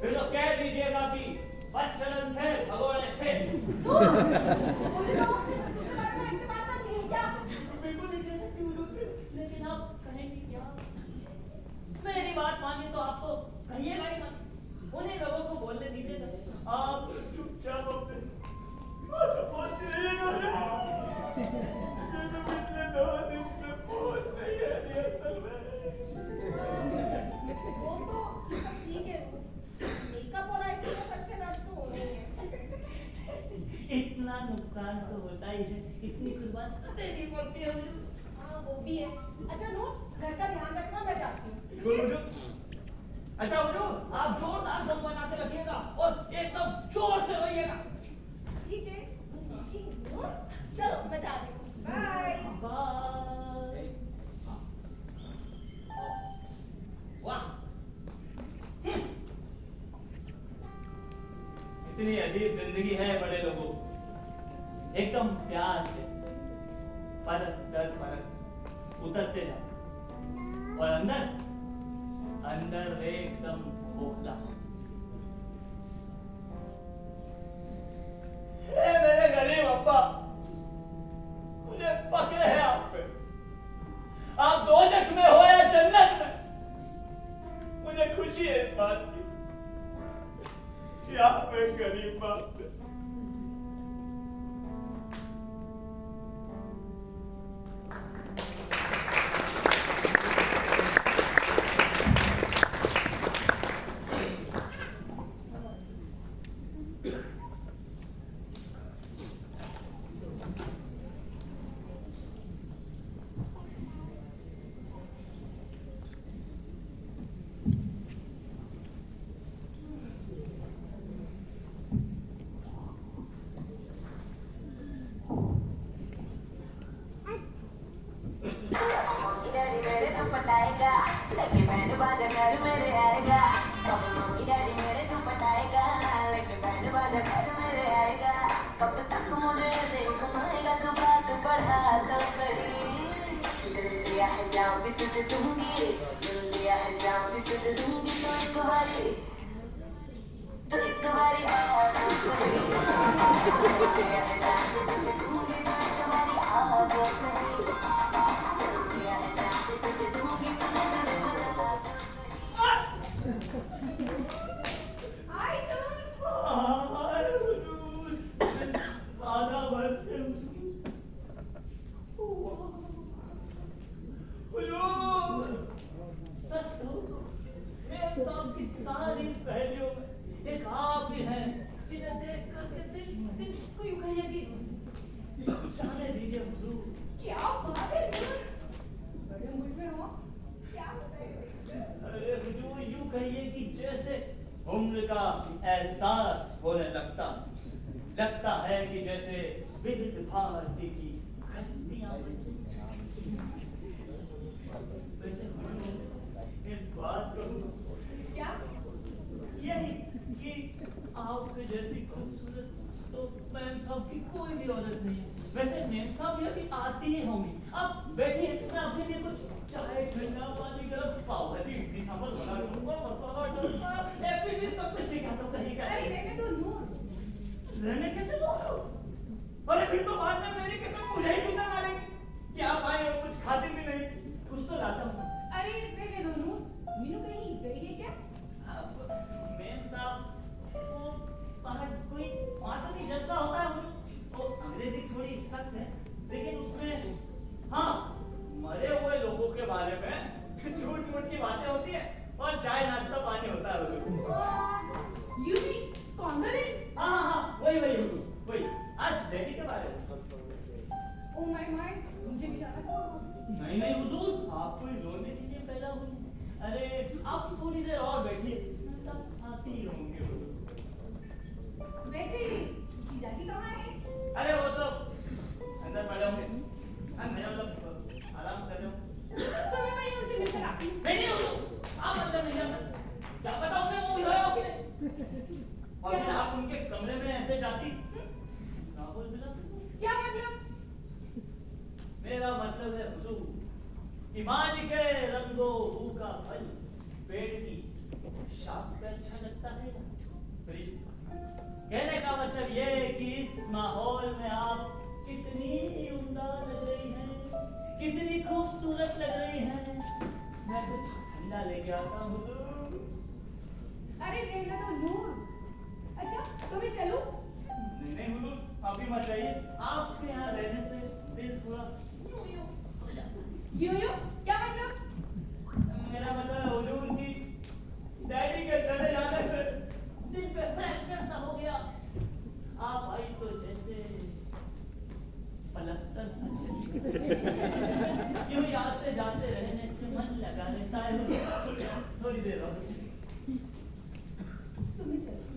फिर तो कह दीजिएगा कि बच्चलन थे, भगोड़े थे। बोले लोगों के सत्य के बारे में ऐसी बात नहीं है क्या? बिल्कुल नहीं कह सकती हुजूर, लेकिन आप कहेंगे क्या? मेरी बात मानिए तो आप तो कहिएगा ही मत, उन्हीं लोगों को बोलने दीजिएगा। आप तो चुपचाप अपने बोलते रहिएगा। ये तो पिछले 2 दिन से बोल रही है रिहर्सल में। वो तो सब ठीक है, मेकअप और एक्टिंग का सत्यानाश तो होना ही है। इतना नुकसान तो होता ही है, इतनी कुर्बानी तो देनी पड़ती है हुजूर। हाँ वो भी है। अच्छा नूर, घर का ध्यान रखना, मैं जाती हूँ। बिल्कुल हुजूर। अच्छा हुजूर, आप जोरदार दम बनाते रखिएगा और एकदम जोर से रोइएगा। ठीक है, नूर, चलो मैं जाती हूँ। बाय। बाय। वाह, इतनी अजीब जिंदगी है बड़े लोगों, एकदम प्यास जैसे, परत दर परत उतरते जाओ और अंदर अंदर एकदम खोखला। हे मेरे गरीब अब्बा, मुझे फक्र है आप पे। आप दोजख में हो या जन्नत में, मुझे खुशी है इस बात की कि आप एक गरीब बाप थे। डैडी मेरे तो पटाएगा, लेके बैंड बाजा घर मेरे आएगा। मम्मी डैडी मेरे तो पटाएगा, लेके बैंड बाजा घर मेरे आएगा। कब तक मुझे देखना तू बात बढ़ा तो सही दिल दिया है जान भी तुझे दूंगी दिल दिया है जान भी तुझे दूंगी तो एक बारी आ तो सही दिल दिया है जान भी तुझे दूंगी तो एक बारी आ तो सही दिल दिया है जान भी तुझे दूंगी तो एक बारी आ तो सही आई तू आधा भर से सच कहूं तो मेम साहब की सारी सहेलियों में एक आप ही हैं जिन्हें देख करके दिल को यूं कहिए कि जाने दीजिए हुजूर। क्या बात है बड़े मूड में हो क्या बताइए अरे हुजूर यूं कहिए कि जैसे उम्र का एहसास होने लगता है कि जैसे विविध भारती की घंटियां बजी। वैसे हुजूर एक बात कहूं क्या यही कि आपके जैसी खूबसूरत तो मैम साहब की कोई भी औरत नहीं है। वैसे मैम साहब ये भी आती ही होंगी। आप बैठिए मैं आपके लिए कुछ चाय ठंडा पानी गरम पाव भाजी इडली सांभर बना दूंगा मसाला डोसा एपीडी सब कुछ दिखाता हूं कहीं का। अरे रहने दो नूर रहने कैसे दो? अरे फिर तो बाद में मेरी कसम मुझे ही चूना मारेंगे कि आप आए और कुछ खाते भी नहीं। कुछ तो लाता हूं। अरे रहने दो नूर मीनू कहीं गई है क्या मैम साहब वो बाहर कोई मातमी जलसा होता है वो अंग्रेजी थोड़ी सख्त है लेकिन उसमें हाँ मरे हुए लोगों के बारे में झूठ मूठ की बातें होती है और चाय नाश्ता पानी होता है हुजूर। यू मीन कॉन्डोलेंस हाँ वही हुजूर वही आज डैडी के बारे में। ओ माय मुझे भी जाना था नहीं हुजूर आप कोई रोने के लिए पैदा हुई। अरे आप थोड़ी देर और बैठिए सब आते ही होंगे हुजूर। वैसे जीजाजी कहाँ है अरे वो तो अंदर पड़े होंगे। मेरा मतलब आराम कर रहे हो। तो मैं उनसे मिलकर आती हूँ नहीं हुजूर आप अंदर नहीं जा सकते। क्या पता उन्हें मुंह धोया हो कि नहीं और फिर आप उनके कमरे में ऐसे जाती ना बोल बिना। क्या मतलब मेरा मतलब है हुजूर कि मालिके रंगो हू का फल पेड़ की शाख पे अच्छा लगता है ना। कहने का मतलब ये है कि इस माहौल में आप कितनी उम्दा लग रही हैं कितनी खूबसूरत लग रही हैं। मैं कुछ ठंडा लेके आता हूँ हुजूर। अरे रहने दो नूर अच्छा तो मैं चलूं नहीं हुजूर अभी मत जाइए। आपके यहाँ रहने से दिल थोड़ा यूं हो जाता है। यूं क्या मतलब मेरा मतलब है हुजूर की डैडी के चले जाने से दिल पे फ्रैक्चर सा हो गया। आप आई तो जैसे पलस्तर सा चली यूं आते जाते रहने से मन लगा रहता है। थोड़ी देर और तुम्हें चलूं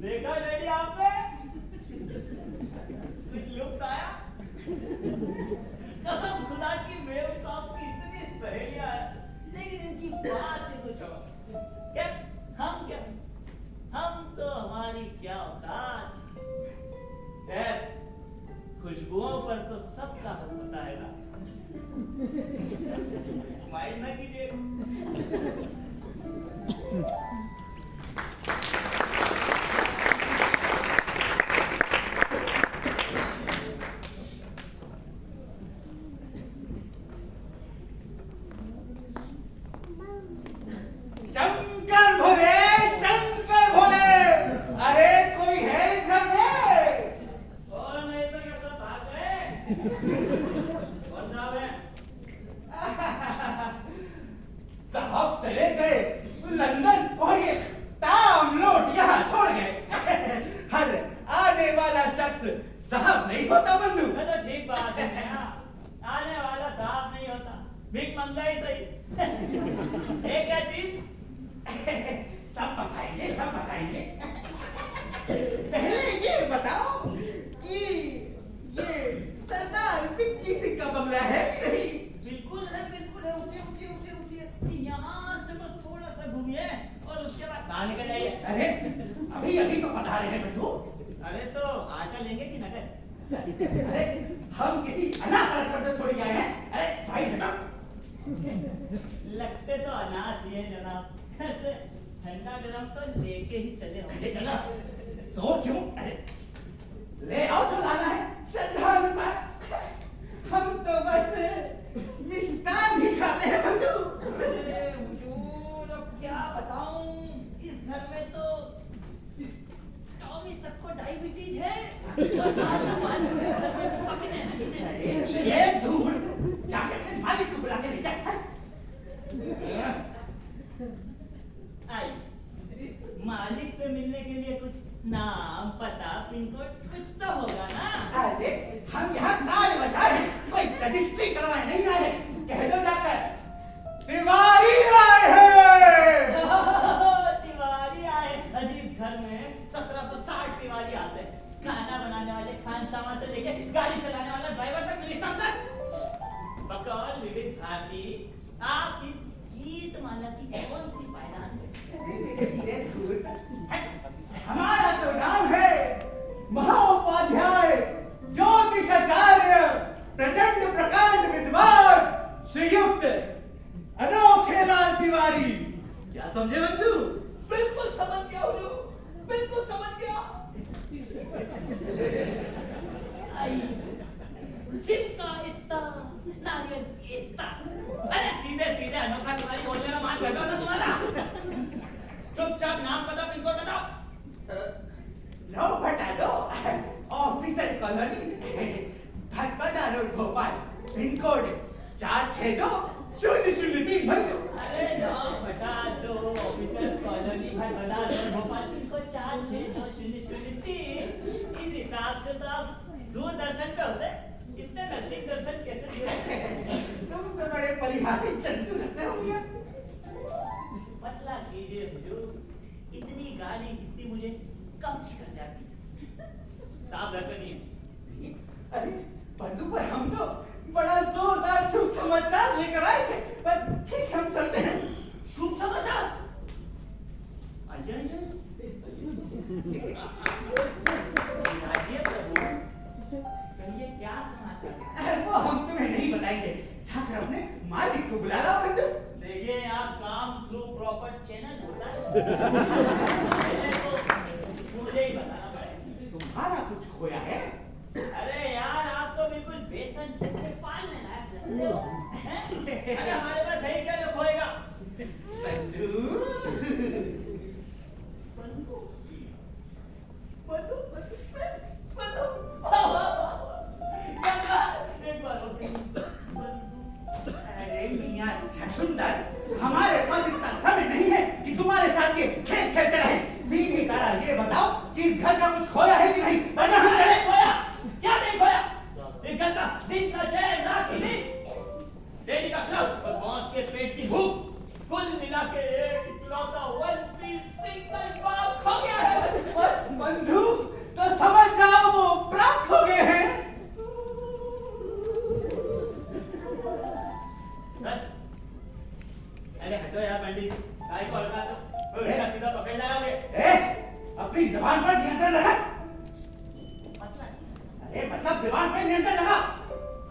देखा डैडी आपने कुछ लुत्फ आया। कसम खुदा की मेम साहब की इतनी सहेलियां है लेकिन इनकी बात ही कुछ और। क्या हम तो हमारी क्या औकात। खैर खुशबुओं पर तो सबका हक होता है ना। माइंड ना कीजिए। शंकर भोले अरे कोई है इस घर में और नहीं तो ये सब भाग गए। कौन साहब है साहब चले गए लंदन पहुंच गए, ताम नोट यहाँ छोड़ गए। हर आने वाला शख्स साहब नहीं होता बंधु। मैं तो ठीक बात है मियां, आने वाला साहब नहीं होता, भीख मंगा ही सही। ये क्या चीज? सब बताएंगे, सब बताएंगे। पहले ये बताओ कि ये सरदार पिक्की सिंह का बंगला है कि नहीं? बिल्कुल है, बिल्कुल है। उठिए उठिए उठिए उठिए, यहाँ से बस थोड़ा सा घूमिए और उसके बाद बाहर निकल जाइए। अरे अभी अभी तो पधारे हैं बंधु। अरे तो आटा लेंगे कि नकद? अरे हम किसी अनाथ आश्रम से थोड़ी आए हैं। अरे साइड हटो। लगते तो अनाथ ही है जनाब। ठंडा गरम तो लेके ही चले अरे होंगे। चला, सो क्यों? अरे ले आओ जो लाना है श्रद्धानुसार। हम तो बस मिष्टान भी खाते हैं बंधु। अरे हुजूर, अब क्या बताऊं, इस घर में तो टॉमी तक को डायबिटीज है। पकने नहीं दे रहे। ये दूर जाके अपने मालिक को बुला के ले जा। आई, मालिक से मिलने के लिए कुछ नाम, पता, पिन कोड कुछ तो होगा ना? अरे हम यहाँ काल बजाए कोई रजिस्ट्री करवाए नहीं आए। कह दो जाकर तिवारी आए हैं। तिवारी आए। अजीज घर में 1760 तिवारी आते हैं। खाना बनाने वाले खानसामा से लेके गाड़ी चलाने वाला ड्राइवर तक, मिनिस्टर तक। बकौल विविध भांति आप इस गीत माला की कौन सी पायदान है? हमारा तो नाम है महाउपाध्याय ज्योतिषाचार्य प्रचंड प्रकांड विद्वान श्रीयुक्त अनोखे लाल तिवारी। क्या समझे बंधु? बिल्कुल समझ गया हुजूर, बिल्कुल समझ गया। आई, जिनका इतना नारियल इतना, अरे सीधे सीधे अनोखा तिवारी बोलने में मान बैठा था तुम्हारा। चुपचाप नाम पता, पिन कोड बताओ। लो बता दो। Officer colony Bhatpada road Bhopal, pin code 462003 बंधु। अरे नाम बता दो, officer colony Bhatpada road Bhopal, pin code 462003। इस हिसाब से तो आप दूरदर्शन पे होते, इतने नजदीक दर्शन कैसे दिए? तुम तो बड़े परिभाषित चंचू लगते हो भैया। पतला कीजिए हुजूर, इतनी गाली जितनी मुझे कब्ज कर जाती। साहब घर पे नहीं है। अरे बंधु, पर हम तो बड़ा जोरदार शुभ समाचार लेकर आए थे। पर ठीक, हम चलते हैं। शुभ समाचार? आइए आइए। राजिए प्रभु, कहिए क्या समाचार है? वो हम तुम्हें नहीं बताएंगे। जाकर अपने मालिक को बुला लो बंधु। देखिए यहाँ काम थ्रू प्रॉपर चैनल होता है। पहले तो मुझे ही बताना पड़ेगा। तुम्हारा कुछ खोया है? अरे यार, आप तो बिल्कुल बेसन चटके पालने लायक लगते हो, हैं? अरे हमारे पास है ही क्या जो खोएगा? बंधु, बंधु, बंधु, बंधु, गंगा, एक बार और बंधु। अरे मियां छछुंदर, हमारे पास इतना समय नहीं है कि तुम्हारे साथ ये खेल खेलते रहे। सीधी तरह ये बताओ कि इस घर का कुछ खोया है कि नहीं? वरना हम चले। खोया? क्या नहीं खोया? इस घर का दिन का चैन, रात की नींद, डेली का क्लब और बॉस के पेट की भूख, कुल मिला के एक इकलौता वन पीस सिंगल बाप खो गया है। बस बंधु, तो समझ जाओ वो प्राप्त हो गए हैं। अरे हटो यार पंडित, काय को हल्का तो उल्टा सीधा पकड़ लगाओगे। अपनी जबान पर नियंत्रण रखा। मतलब अरे मतलब जबान पर नियंत्रण रखा।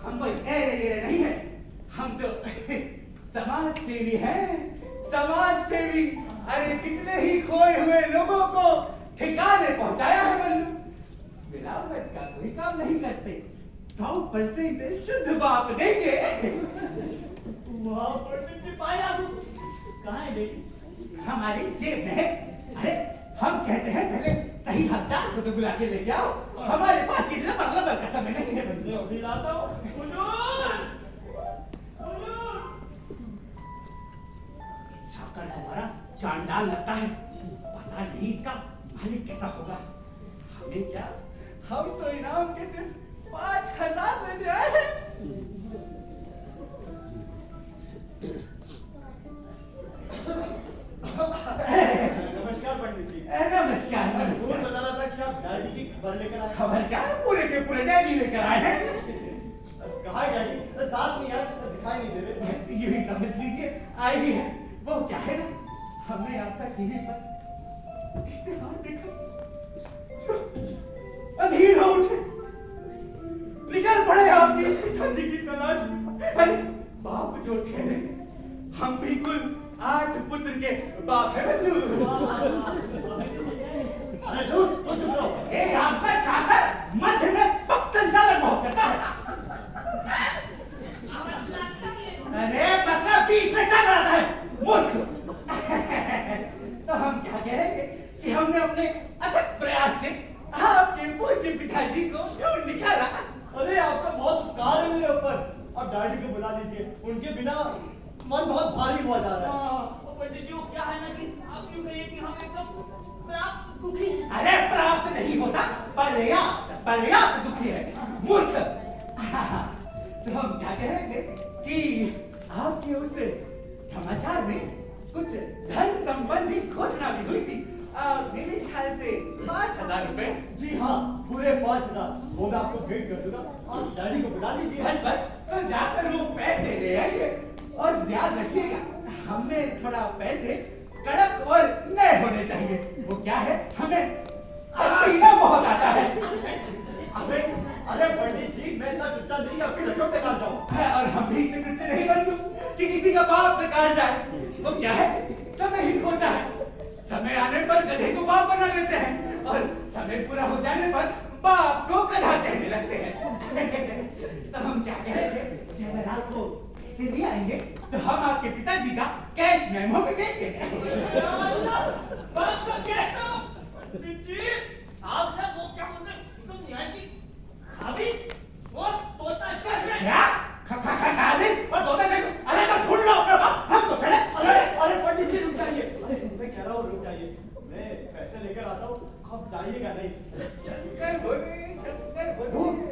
हम कोई ऐरे गेरे नहीं है, हम तो समाज सेवी हैं, समाज सेवी। अरे कितने ही खोए हुए लोगों को ठिकाने पहुंचाया है बंधु। मिलावट का कोई काम नहीं करते, 100% शुद्ध बाप देंगे। वहाँ पर भी पाया तू कहाँ है बेटी? हमारी जेब में है। अरे हम कहते हैं पहले सही हकदार को तो बुला के लेके आओ। हमारे पास ये लबर लबर का समय नहीं है बंधु। मैं अभी लाता हूँ। हुजूर! हुजूर! चांडाल लगता है, पता नहीं इसका मालिक कैसा होगा। हमें क्या, हम तो इनाम के सिर्फ 5,000 लेने आए हैं। नमस्कार पंडित जी। नमस्कार। वो बता रहा था कि आप डैडी की खबर लेकर आए। खबर क्या है, पूरे के पूरे डैडी लेकर आए हैं। कहाँ है डैडी? साथ में यार दिखाई नहीं दे रहे। यही समझ लीजिए आए ही है। वो क्या है ना, हमने आपका टीवी पर इश्तेहार देखा, अधीर हो उठे, निकल पड़े आपके पिताजी की तलाश में। अरे बाप जो ठहरे, हम बिल्कुल 8 पुत्र के बाप है बंधु। अरे चुप रहो। ए आपका छात्र मध्य में पक्ष संचालक बहुत करता है। अरे मतलब बीच में क्या करता है मूर्ख। तो हम क्या कह रहे थे कि हमने अपने अथक प्रयास से आपके पूज्य पिताजी को ढूंढ निकाला। अरे आपका बहुत उपकार है मेरे ऊपर। अब डैडी को बुला लीजिए, उनके बिना मन बहुत भारी हुआ जा रहा है। पंडित जी, वो क्या है ना कि आप यूं कहिए कि हम एकदम प्राप्त दुखी हैं। अरे प्राप्त नहीं होता, पर्याप्त दुखी है मूर्ख। तो हम क्या कह रहे थे कि आपके उस समाचार में कुछ धन संबंधी घोषणा भी हुई थी। मेरे ख्याल से 5,000 रुपए। जी हाँ, पूरे 5,000। वो मैं आपको भेंट कर दूंगा। आप डैडी को बुला लीजिए। बस तो जाकर वो पैसे ले आइए और याद रखिएगा, हमें थोड़ा पैसे कड़क और नए होने चाहिए। वो क्या है, हमें पसीना बहुत आता है। अरे पंडित जी, मैं इतना टुच्चा नहीं कि आपकी रकम बेकार जाऊं। और हम भी इतने टुच्चे नहीं बंधु कि किसी का बाप बेकार जाए। वो क्या है, समय ही खोटा है। समय आने पर गधे को बाप बना लेते हैं और समय पूरा हो जाने पर बाप को गधा कहने लगते हैं। तो हम क्या कह रहे थे कि अगर आपको पैसे ले आएंगे तो हम आपके पिताजी का कैश मेमो भी देंगे। बाप का कैश मेमो? जी, आप ना वो क्या बोलते हैं, तुम न्याय की खाबिज और तोता चश्मे। क्या? खाबिज और तोता चश्मे? अरे तो ढूंढ लो अपना बाप, हम तो चले। अरे पंडित जी रुक जाइए। अरे मैं कह रहा हूँ रुक जाइए, मैं पैसे लेकर आता हूँ, आप जाइएगा नहीं। शंकर बोले, शंकर बोले।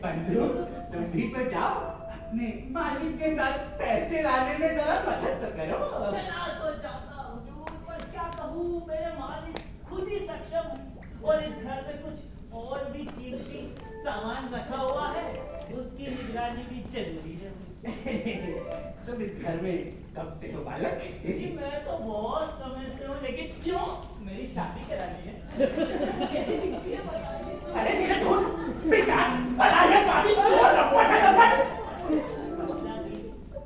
बंधु, तुम भी तो जाओ, अपने मालिक के साथ पैसे लाने में जरा मदद तो करो। चला तो जाता हुजूर, पर क्या कहूँ, मेरे मालिक खुद ही सक्षम है और इस घर में कुछ और भी कीमती सामान रखा हुआ है, उसकी निगरानी भी जरूरी है। तुम इस घर में कब से हो बालक? जी मैं तो बहुत समय से हूँ, लेकिन क्यों, मेरी शादी करानी है। कैसी दिखती है बताइए। अरे निकल ढूंढ, पिशाच, बताइए पानी को लपट है लपट।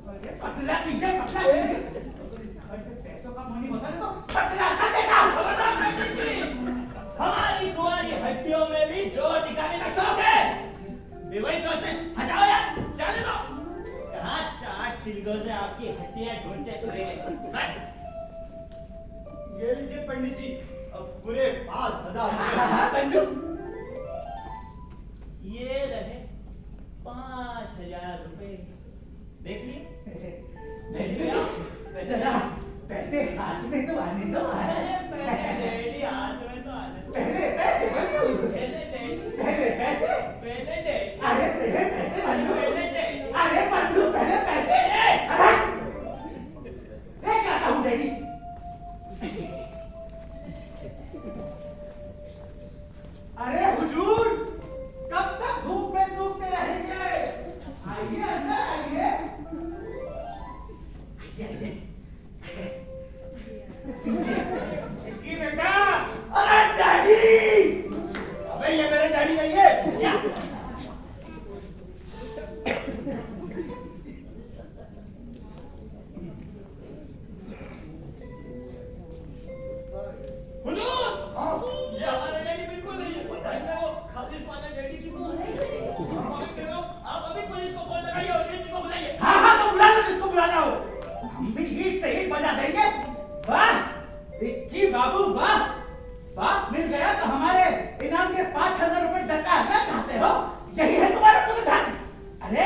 अरे पतला कीजिए, पतला कीजिए। अगर इस घर से पैसों का मोह नहीं होता ना तो पतला कर देता। हमारी कुंवारी हड्डियों में भी जोर दिखाने का शौक है। वही सोचते, हटाओ यार, जाने दो। कहाँ 4 चिलगों से आपकी हड्डियां ढूंढते फिरेंगे। ये लीजिए पंडित जी, अब पूरे 5,000। हाँ बंधु, ये रहे 5,000 रुपए, देख लिए। जरा पैसे हाथ में तो आने दो। डैडी हाथ में तो आने दो। पहले पैसे बंधु, पहले डैडी, पहले पैसे। पहले डैडी, अरे पहले पैसे बंधु, पहले डैडी। अरे बंधु पहले पैसे। मैं क्या कहूँ डैडी? अरे हुजूर, कब तक धूप में सूखते रहेंगे? आइए अंदर आइए। आइए ये बेटा। अरे डैडी, अबे ये मेरे डैडी नहीं है। क्या? हुजूर, ये हमारे डैडी बिल्कुल नहीं है। मैं वो खालिश वाले डैडी की बोल नहीं रही। आप अभी पुलिस को फोन लगाइए और डैडी को बुलाइए। हाँ हाँ तो बुला लो जिसको बुलाना हो, हम भी ईट से ईट बजा देंगे। वाह विक्की बाबू, वाह वाह, मिल गया तो हमारे इनाम के 5,000 रुपए डका ना चाहते हो? यही है तुम्हारा पुत्र धन। अरे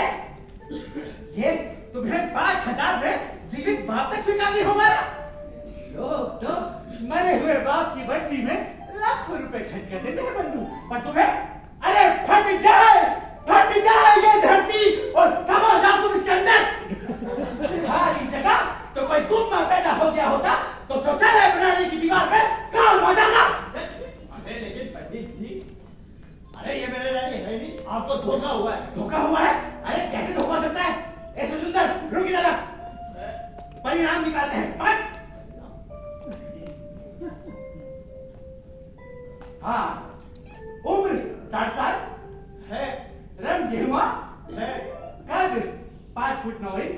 लाखों रुपए खर्च कर देते हैं बंधु, पर तुम्हें अरे फट जाए ये धरती और समा जाओ तुम इसके अंदर। खाली जगह तो कोई गुम्मा पैदा हो गया होता तो शौचालय बनाने की दीवार पे काम हो जाता। अरे लेकिन पंडित जी, अरे ये मेरे डैडी है नहीं, आपको धोखा हुआ है। धोखा हुआ है? अरे कैसे धोखा हो सकता है? ऐसे सुंदर रुकी दादा, परिणाम निकालते हैं। पट। हाँ, उम्र 60 साल है, रंग गेहुआ है, कद 5 फुट 9 इंच।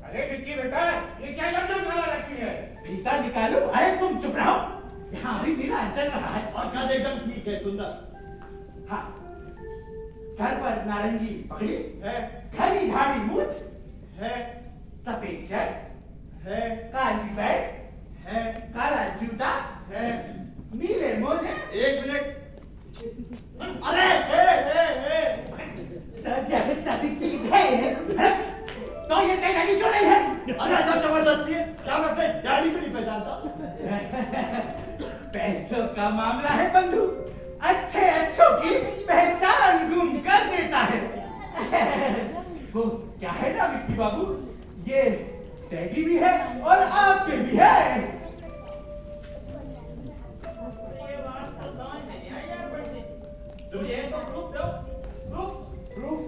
अरे विक्की बेटा, ये क्या लंदन बना रखी है? फीता निकालो। अरे तुम चुप रहो, यहाँ अभी मेरा चल रहा है। और कद एकदम ठीक है, सुंदर। हाँ, सर पर नारंगी पगड़ी है, खली धाड़ी मूछ है, सफेद शर्ट है, काली पैंट है, काला जूता है। नीले मोजे। 1 मिनट। अरे हे। तो जब सभी चीज है तो ये तेरी गाड़ी क्यों नहीं है? अरे सब जबरदस्ती है, क्या मैं अपने डैडी को नहीं पहचानता? पैसों का मामला है बंधु, अच्छे अच्छों की पहचान गुम कर देता है। वो क्या है ना विक्की बाबू, ये डैडी भी है और आपके भी है। ये बात तो समझ में नहीं आई यार पंडित। मुझे तो प्रूफ दो, प्रूफ।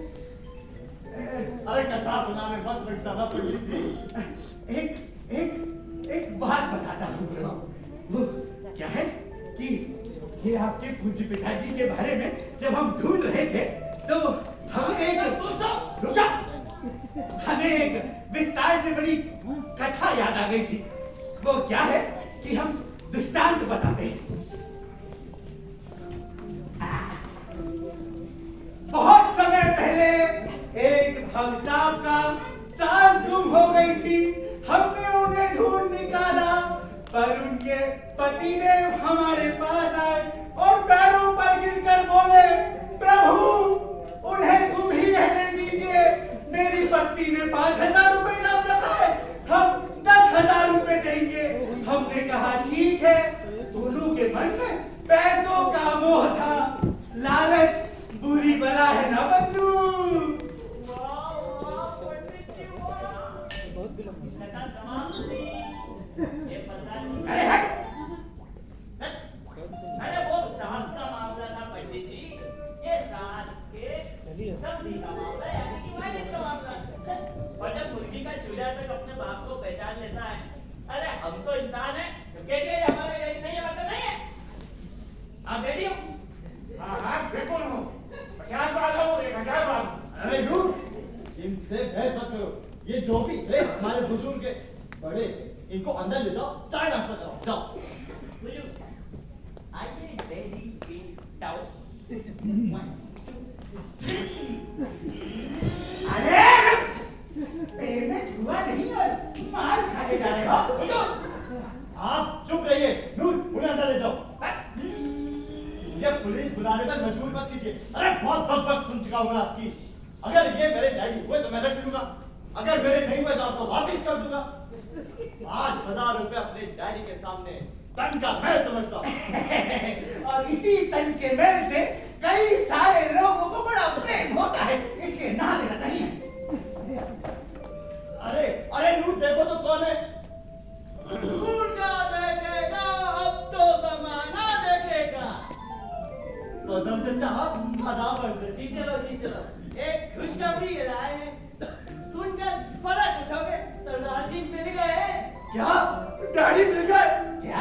अरे कथा सुनाने मत सकता ना पंडित जी। एक बात बताता हूँ। वो क्या है कि ये आपके पूज्य पिताजी के बारे में जब हम ढूंढ रहे थे तो हमें एक विस्तार से बड़ी कथा याद आ गई थी। वो क्या है कि हम दृष्टांत बताते हैं। बहुत समय पहले एक भाई साहब का सास गुम हो गई थी। हमने उन्हें ढूंढ निकाला, पर उनके पतिदेव हमारे पास आए और पैरों पर गिरकर बोले, प्रभु उन्हें तुम ही रहने दीजिए। मेरी पत्नी ने 5,000 रुपए नाम रखा है, हम 10,000 रुपए देंगे। हमने कहा ठीक है। दोनों के मन में पैसों का मोह था। लालच बुरी बला है ना बंधु। वाह वाह पंडित जी वाह। कथा समाप्त हुई। ये पता नहीं। अरे वो सास का मामला था पंडित जी। ये सास के समधी का मामला यानी कि वालिद का मामला। और जब मुर्गी का चूल्हा तक अपने बाप को पहचान लेता है, अरे हम तो इंसान हैं, कह दिए हमारे डैडी नहीं है, मतलब नहीं है। आप डैडी हो? हाँ बिल्कुल हूँ। 50 बार हो, 1000 बार। अरे दूर, इनसे बहस मत करो। ये जो भी है हमारे बुजुर्ग के बड़े, इनको अंदर ले जाओ, चाय नाश्ता कराओ, जाओ। बुजुर्ग, आइए डैडी की टाउ। अरे पेमेंट हुआ नहीं और मार खाने जा रहे हो। आप चुप रहिए। नूर, उन्हें अंदर ले जाओ। ये पुलिस बुलाने पर मजबूर मत कीजिए। अरे बहुत बक सुन चुका हूँ मैं आपकी। अगर ये मेरे डैडी हुए तो मैं रख लूंगा, अगर मेरे नहीं हुए तो आपको वापिस कर दूंगा। 5,000 रुपए अपने डैडी के सामने तन का मैल समझता हूँ। और इसी तन के मैल से कई सारे लोगों को बड़ा प्रेम होता है, इसलिए नहा देना नहीं है। अरे नूर देखो तो कौन है। दूर का देखेगा, अब तो जमाना देखेगा। फजल से चाहा, आदाब अर्ज़। जीते रहो। एक खुशखबरी लाए हैं, सुनकर फर्क उठोगे। सरदार जी मिल गए। क्या डैडी मिल गए? क्या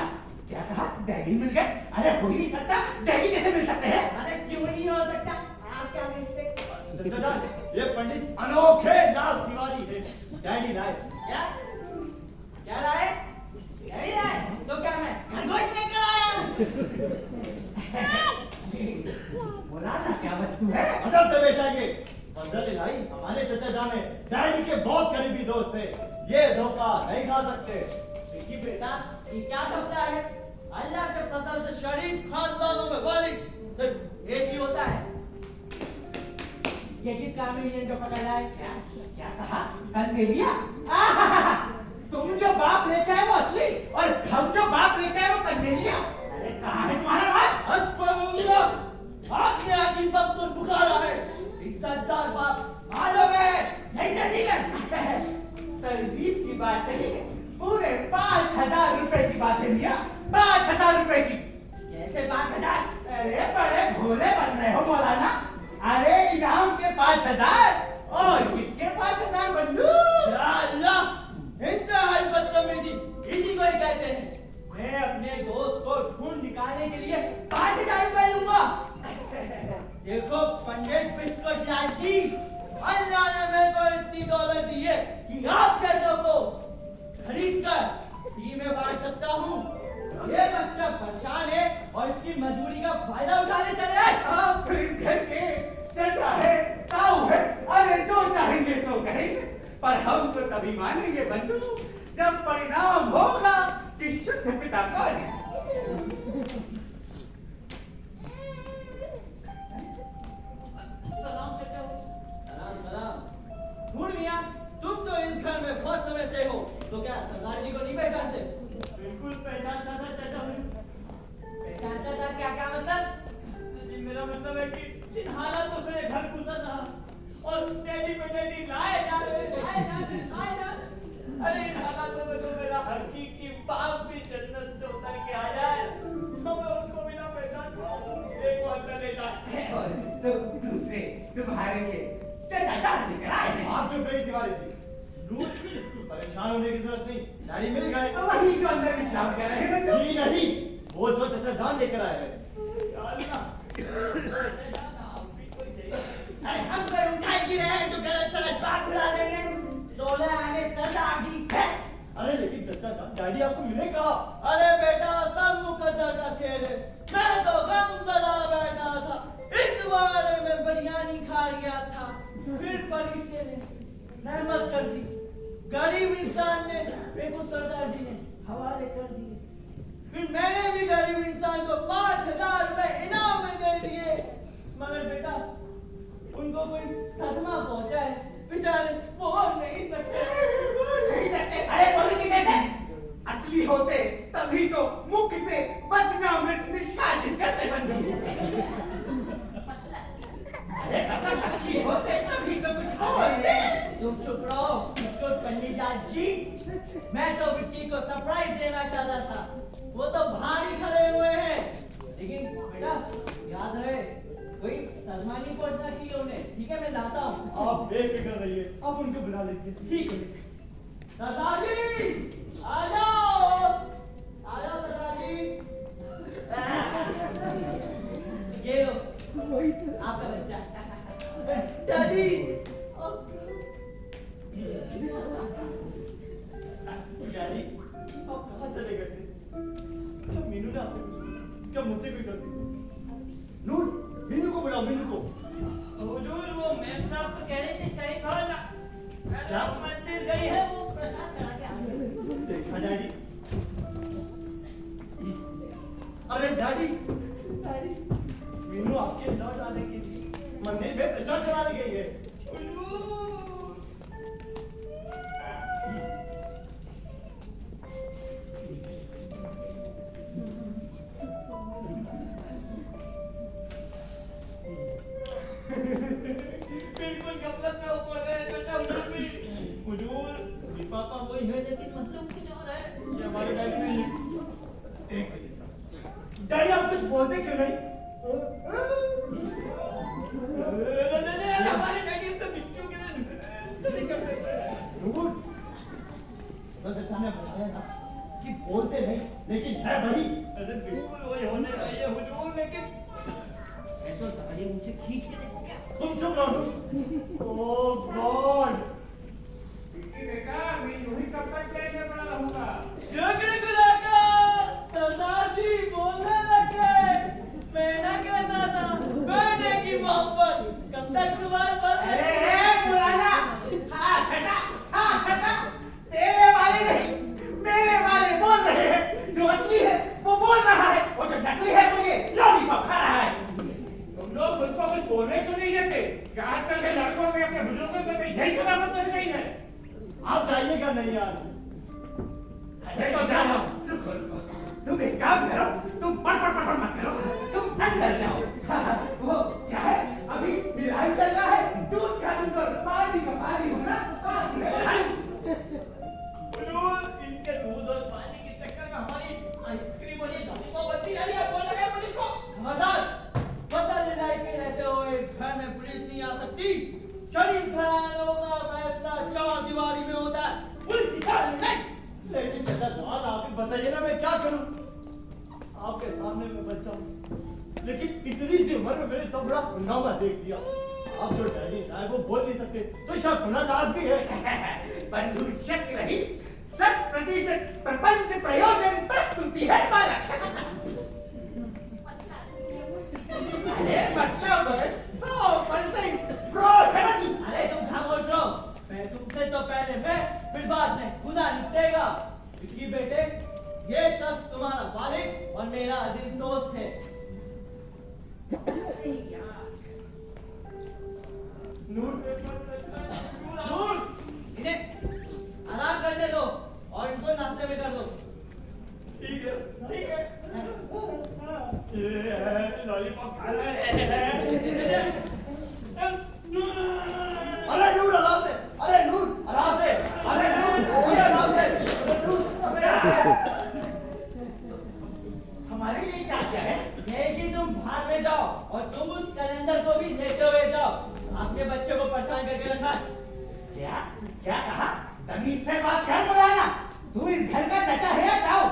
क्या कहा? डैडी मिल गए? अरे हो ही नहीं सकता, डैडी कैसे मिल सकते हैं? अरे क्यों नहीं हो सकता? आप क्या कहते? चाचा, ये पंडित अनोखे लाल तिवारी है। डैडी लाए। क्या लाए? डैडी लाए? तो क्या मैं खरगोश लेकर आया? बोला ना क्या वस्तु है? अदब से पेश आइए। फजल इलाही हमारे चचा जाने डैडी के बहुत करीबी दोस्त थे। ये धोखा नहीं खा सकते। देखिए बेटा, ये क्या धोखा है? अल्लाह के फजल से शरीफ खानदानों में वालिद सिर्फ एक ही होता है। ये किस काम में इनको पकड़ लाए? क्या कहा? कल ले लिया? तुम जो बाप लेते हैं वो असली और हम जो बाप लेते हैं वो कल ले लिया। अरे कहाँ है तुम्हारा बाप? की बात नहीं है, पूरे 5,000 रुपए की बात है मियाँ, 5,000 रुपए की। कैसे 5,000? अरे बड़े भोले बन रहे हो मौलाना। अरे इनाम के 5,000 और किसके 5,000 बंधु? या अल्लाह, इंतहाई बदतमीजी, इसी को ही कहते हैं। मैं अपने दोस्त को ढूंढ निकालने के लिए 5,000 रुपए लूंगा। देखो पंडित बिस्कुट लाल जी, अल्लाह ने मेरे को इतनी दौलत दी है कि आप जैसों को खरीद कर फ्री में बांट सकता हूँ। ये बच्चा परेशान है और इसकी मजबूरी का फायदा उठाने चले आए। आप तो इस घर के चचा है, ताऊ है, अरे जो चाहेंगे सो कहेंगे, पर हम तो तभी मानेंगे बंधु जब परिणाम होगा कि शुद्ध पिता कौन है। सलाम चचा। सलाम सलाम। ढूंढ मियां, तुम तो इस घर में बहुत समय से हो, तो क्या सरदार जी को नहीं पहचानते? बिल्कुल पहचानता था चचा। पहचानता था? क्या क्या मतलब? मेरा मतलब है कि जिन हालातों से घर गुजर रहा और डैडी पे डैडी लाए जा रहे। अरे इन हालातों में तो मेरा हकीकी बाप भी जन्नत से उतर के आ जाए तो मैं उनको बिना पहचान पाऊं। एक बात न ले जाए। और तो दूसरे तुम्हारे लिए चचा जान लेकर आए हैं। आप जो गई तिवारी जी, परेशान होने की जरूरत नहीं, गाड़ी मिल गए। वही जो अंदर विश्राम कर रहे हैं बंधु। जी नहीं, वो जो चचा जान लेकर आए हैं। अरे हम कोई उठाई भी रहे हैं जो गलत सलत बात बुला देंगे। 16 आने सरदार जी है। अरे लेकिन चचा जान, डैडी आपको मिले कहा? अरे बेटा, सब मुकद्दर का खेल है। मैं तो गमज़दा बैठा था, इतवारे में बिरयानी खा रहा था, फिर फरिश्ते ने रहमत कर दी। गरीब इंसान ने मेरे को सरदार जी ने हवाले कर दिए। फिर मैंने भी गरीब इंसान को 5,000 रुपए इनाम में दे दिए। मगर बेटा, उनको कोई सदमा पहुंचा है, बेचारे बोल नहीं सकते। अरे बोलेंगे कैसे? असली होते तभी तो मुख से वचनामृत निष्कासित करते बंधु। अरे मतलब असली होते तभी तो कुछ बोलते। तुम चुप रहो बिस्कुट पंडित जी। मैं तो विक्की को सरप्राइज देना चाहता था, वो तो भारी खड़े हुए हैं। लेकिन बेटा याद रहे, कोई सलमानी पहुंचना चाहिए उन्हें। ठीक है, मैं लाता हूँ। आप बेफिक्र रहिए, आप उनको बुला लीजिए। ठीक है सरदार जी, आ जाओ सरदार जी। ये लो आपका बच्चा। डैडी, डैडी, आप कहाँ चले गए थे? क्या मीनू ने आपसे पूछा? क्या मुझसे कोई गलती? नूर, मीनू को बुलाओ, मीनू को। हुजूर, वो मैम साहब तो कह रहे थे शाही भावना क्या? मंदिर गई है, वो प्रसाद चढ़ा के आ गई। देखा डैडी? अरे डैडी, मीनू आपके लौट आने की थी, मंदिर में प्रसाद चढ़ाने गई है। बिल्कुल गफलत में उड़ गए बेटा। हुजूर, जी पापा वही है लेकिन मसलूक कुछ और है। ये हमारे डैडी नहीं है। एक मिनट। डैडी, आप कुछ बोलते क्यों नहीं? हमारे डैडी से बिच्छू के नूर, तो चचा ने बताया ना कि बोलते नहीं, लेकिन है वही। अरे बिल्कुल वही होने चाहिए हुजूर, लेकिन ऐसा दाढ़ी मुझे खींच के देखो क्या। तुम चुप रहो। ओह गॉड, बेटा मैं यूं ही कब तक तेरे बड़ा रहूंगा। झगड़े को लाकर सरदार जी बोलने लगे। मैं ना कहता था बेटे की मोहब्बत कब तक जुबान पर। अरे मौलाना, हाँ खटा, तेरे वाले नहीं, मेरे वाले बोल रहे हैं। जो असली है वो बोल रहा है, और जो नकली है वो ये लॉलीपॉप खा रहा है। तुम लोग मुझको कुछ बोलने क्यों नहीं देते? क्या आजकल के लड़कों में अपने बुजुर्गों से यही सलामत नहीं गई है। आप जाइएगा नहीं यार। अरे तो जाओ, तुम एक काम करो, तुम पढ़ मत करो, तुम अंदर जाओ। वो क्या है, अभी मिलाई चल रहा है, दूध का दूध और पानी का पानी होना बाकी है। सकती। शरीफ घरानों का फैसला चार दीवारी में होता है, पुलिस की कार में नहीं। लेकिन चाचा जवान आप ही बताइए ना मैं क्या करूं? आपके सामने मैं बच्चा हूं, लेकिन इतनी सी उम्र में मैंने तो बड़ा हंगामा देख लिया। आप जो डैडी है वो बोल नहीं सकते तो शक होना लाज भी है। बंधु शक नहीं, 100% प्रपंच प्रयोजन प्रस्तुति है बालक। अरे मतलब 100% प्रोडक्ट। अरे तुम खामोश रहो, मैं तुमसे तो पहले मैं, फिर बाद में खुदा निपटेगा। विक्की बेटे, ये शख्स तुम्हारा वालिद और मेरा अजीज दोस्त है। नूर नूर, इन्हें आराम करने दो और इनको नाश्ते में कर दो। ठीक है ठीक है। ये लॉलीपॉप खा रहे हैं। अरे नूर आराम से, अरे नूर आराम से, अरे नूर अरे आराम से, अरे नूर हमारे लिए क्या क्या है? ये कि तुम बाहर में जाओ और तुम उस कैलेंडर को भी लेते हुए जाओ। आपके बच्चे को परेशान करके रखा। क्या क्या कहा? तमीज से बात कर बोलाना। तू इस घर का चाचा है या ताऊ?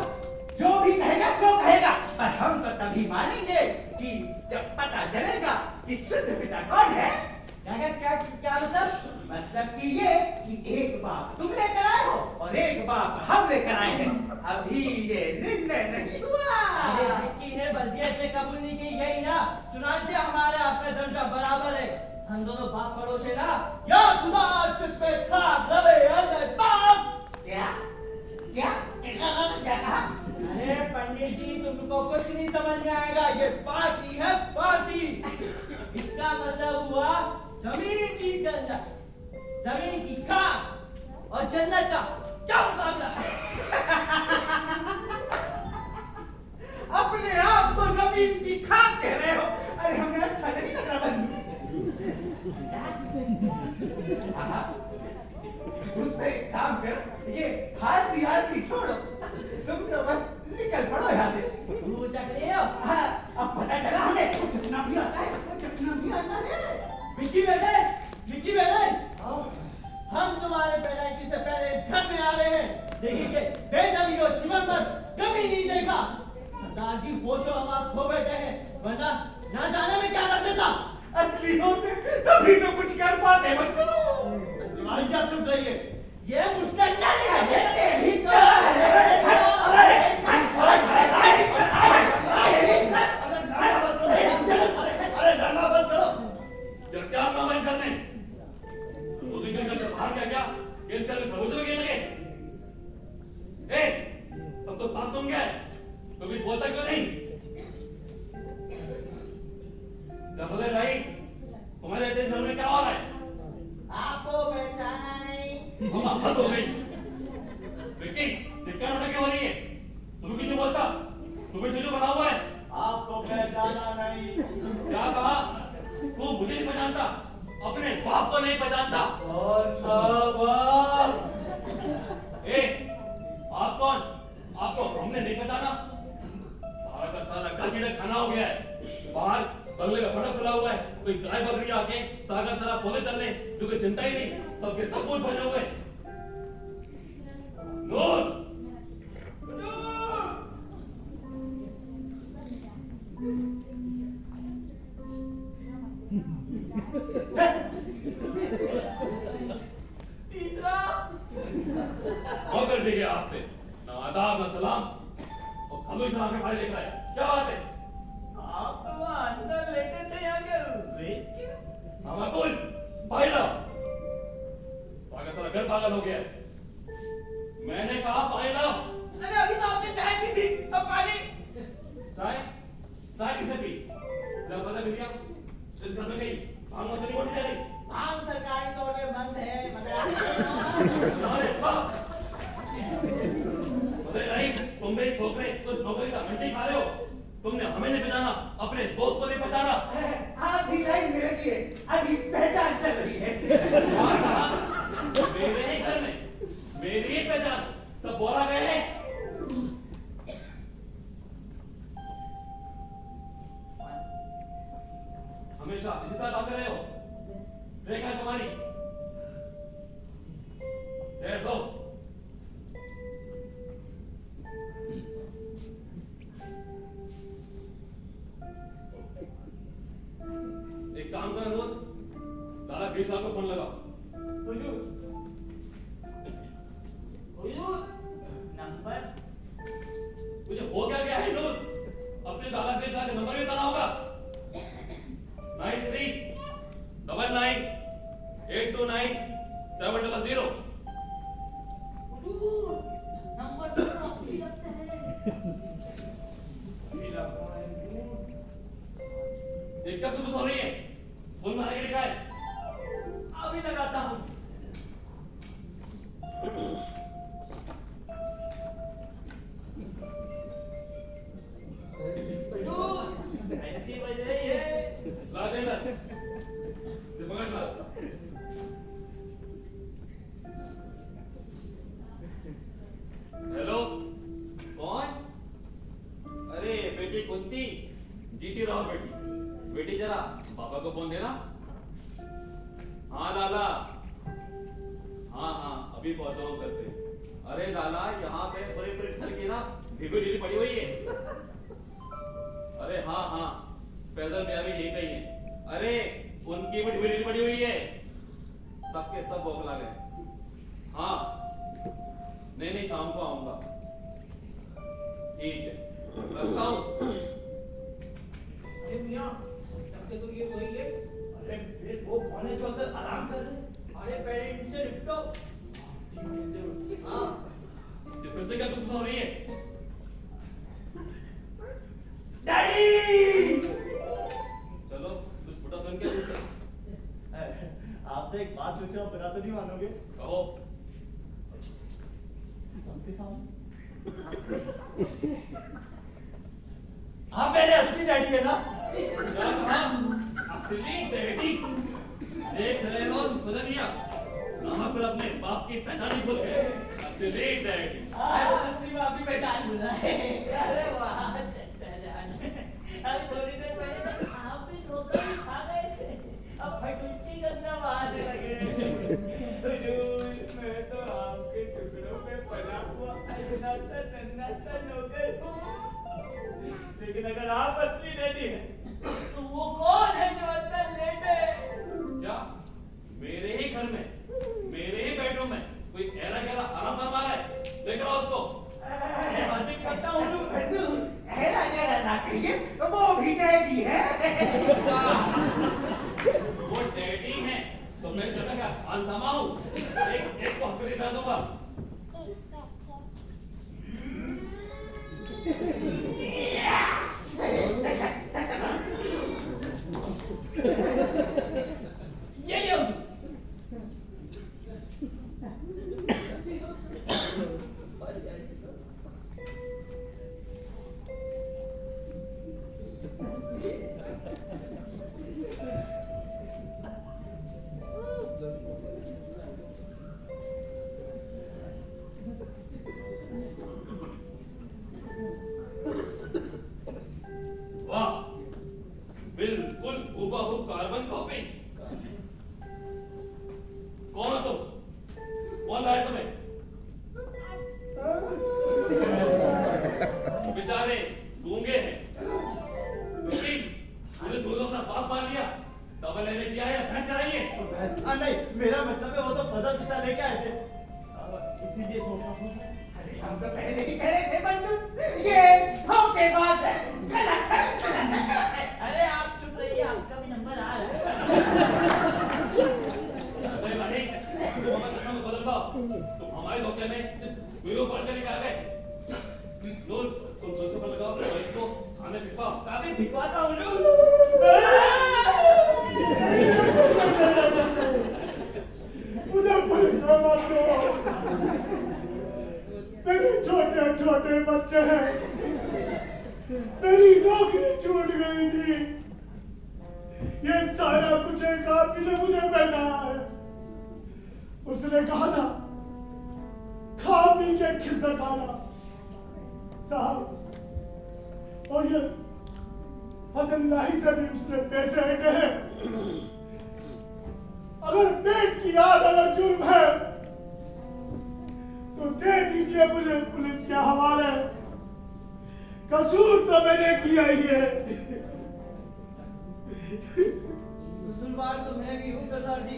जो भी कहेगा सो कहेगा, पर हम तो तभी मानेंगे कि जब पता चलेगा कि शुद्ध पिता कौन है। क्या क्या क्या मतलब? मतलब कि ये कि एक बाप तुम लेकर आए हो और एक बाप हम लेकर आए हैं। अभी ये निर्णय नहीं हुआ। अरे विक्की ने बल्दियत में कबूल नहीं की, यही ना? चुनांचे हमारे आपका दर्जा बराबर है। हम दोनों बाप पड़ोस है ना? या खुदा जिस पे खाक लवे अल्लाह बाप। क्या क्या क्या कहा? अरे पंडित जी, तुमको कुछ नहीं समझ में आएगा। ये फांसी है, फांसी। इसका मतलब हुआ जमीन की जन्नत, जमीन की खाक और जन्नत का क्या मुकाबला? अपने आप को जमीन की खाक कह रहे हो? अरे हमें अच्छा नहीं लग रहा बंधु। तुम तो एक काम कर, ये फारसी आरसी छोड़ो, तुम तो बस निकल पड़ो यहाँ से। तू चक रही हो? हाँ, अब पता चला हमें कुछ चखना भी आता है, कुछ चखना भी आता है। विक्की बेटे, विक्की बेटे, हम तुम्हारे पैदाइशी से पहले इस घर में आ रहे हैं। देखिए बेटा भी हो जीवन पर कभी नहीं देखा। सरदार जी होशो हवास खो बैठे हैं, वरना ना जाने में क्या कर देता। असली होते तभी तो कुछ कर पाते बंधु। तुम्हारी क्या चुप रही है? ये मुस्टंडा नहीं है, ये तेरी तो अरे डरना बंद करो। जब क्या काम करने दो दिन का बाहर क्या केस कर प्रमोशन के लगे। ए सब तो साथ तुम गया तो भी बोलता क्यों नहीं? दफले भाई तुम्हारे देश में क्या हो रहा है? आपको पहचाना नहीं। हम आफत हो गई। विक्की दिक्कत उठा क्यों हो रही है? तुम्हें कुछ नहीं बोलता? तुम्हें जो बना हुआ है? आपको पहचाना नहीं। क्या कहा? तू मुझे नहीं पहचानता, अपने बाप को नहीं पहचानता। और बाप ए, आप कौन? आपको हमने नहीं पहचाना? सारा का सारा काचीड़ा खाना हो गया है। बाहर बगले में फड़क पड़ा हुआ है, कोई गाय बकरी आके सारा सारा पौधे चल रहे, जो कोई चिंता ही नहीं, सबके सब कुछ बने हुए। नूर, तीसरा मगर भी गया आज से ना आदाब ना सलाम और खलू चला के भाई देख रहा है। क्या बात है? आप तो अंदर लेटे थे, यहाँ के वेट क्यों? मामा कुल भाई ला सारा सारा घर पागल हो गया है। मैंने कहा पानी लाओ। अरे अभी तो आपने चाय पी थी, अब पानी। चाय चाय किसे पी? जब पता भी दिया इस घर में कहीं भांग मत नहीं उठ जाएगी। भांग सरकारी तौर पे बंद है, मगर अरे बाप, अरे नहीं, तुम मेरी छोकरे कुछ नौकरी का घंटे खा रहे हो। तुमने हमें नहीं पहचाना, अपने दोस्त को नहीं पहचाना। आप भी लाइन में लगी है, अभी पहचान चल रही है। मेरे ही घर में मेरी ही पहचान सब बोला गए हैं। हमेशा इसी तरह बात कर रहे हो। ट्रे कहाँ तुम्हारी? ठहर दो। एक काम कर अनुरोध, लाला बीस साहब को फोन लगाओ। हुजूर, हुजूर, नंबर मुझे हो क्या गया है नूर? अपने दादा के साथ नंबर भी बताना होगा। 9399829700। हुजूर, नंबर तो असली लगता है। देख क्या तुम हो रही है? फोन मारा के लिखा है। अभी लगाता हूँ। हुजूर, घंटी बज रही है। ला दे इधर। ये पकड़ ला। हेलो, कौन? अरे बेटी कुंती, जीती रहो बेटी। बेटी जरा पापा को फोन देना। हाँ लाला, हाँ अभी पहुंचा हूँ घर पे। अरे लाला, यहाँ पे पूरे पूरे घर की ना ढीली पड़ी हुई है। अरे हाँ, पैदल में अभी यही कही है। अरे उनकी भी ढीली पड़ी हुई है। सबके सब बौखला गए। हाँ, नहीं शाम को आऊंगा। ठीक है, रखता हूँ। अरे मियाँ, तब तक तो ये वही है। अरे फिर वो कौन है जो अंदर आराम कर रहे हैं? अरे पहले इनसे निपटो। हाँ, ये फिर से क्या कुछ हो रही है? डैडी! चलो कुछ फुटा बन के पूछो। आपसे एक बात पूछूं, आप बुरा तो नहीं मानोगे? कहो। सबके सामने आप मेरे असली डैडी है ना? जरा कहा, असली डैडी। देख रहे हो बदनिया, नाम पर अपने बाप की पहचान ही भूल गए। असली डैडी। असली बाप की पहचान भूला है। अरे वाह, चचा जान। अभी थोड़ी देर पहले तो आप भी धोखा ही खा गए थे। अब फटुल्टी करना बाहर लगे। हुजूर, मैं तो आपके टुकड़ों पे पला हुआ अल्लाह सा नन्हा सा नौकर हूँ। लेकिन अगर आप असली डैडी हैं, तो वो कौन है जो अंदर लेटे? क्या मेरे ही घर में, मेरे ही बेडरूम में कोई ऐरा गैरा आराम फरमा रहा है? देख रहा उसको। हाजिर करता हूँ हुजूर। ऐरा गैरा ना कहिए, वो भी डैडी है। वो डैडी हैं, तो मैं जगह का खानसामा हूँ। एक को हथकड़ी पहना दूंगा। ये हुजूर। वाह, बिल्कुल हूबहू कार्बन कॉपी। कौन हो तुम? कौन लाया तुम्हें? बेचारे गूंगे हैं, क्योंकि पूरे दूर अपना बाप मान लिया। डबल एम ए किया है, भैंस चढ़ाई है। नहीं, मेरा मतलब है वो तो फजल पिता लेके आए थे, इसीलिए धोखा हो गया। अरे हम तो पहले ही कह रहे थे बंधु, ये धोखेबाज है, गलत है। अरे आप चुप रहिए, आपका भी नंबर आ रहा है। अरे भाई, तुम हमें कसम बदल पाओ। तुम हमारे धोखे में इस वीडियो पढ़ के निकाल गए। नूर, तुम सोचो पर लगाओ और इसको थाने भिजवाओ। काफी भिजवाता हूँ हुजूर। मुझे पुलिस में मत दो। मेरे छोटे छोटे बच्चे हैं, मेरी नौकरी छूट गई थी। ये सारा कुछ एक आदमी ने मुझे पहनाया है। उसने कहा था खा पी के खिसक आना साहब, और ये अदल्लाही से भी उसने पैसे हटे हैं। अगर पेट की आग अगर जुर्म है तो दे दीजिए मुझे पुलिस के हवाले। कसूर तो मैंने किया ही है। कसूरवार तो मैं भी हूँ सरदार जी।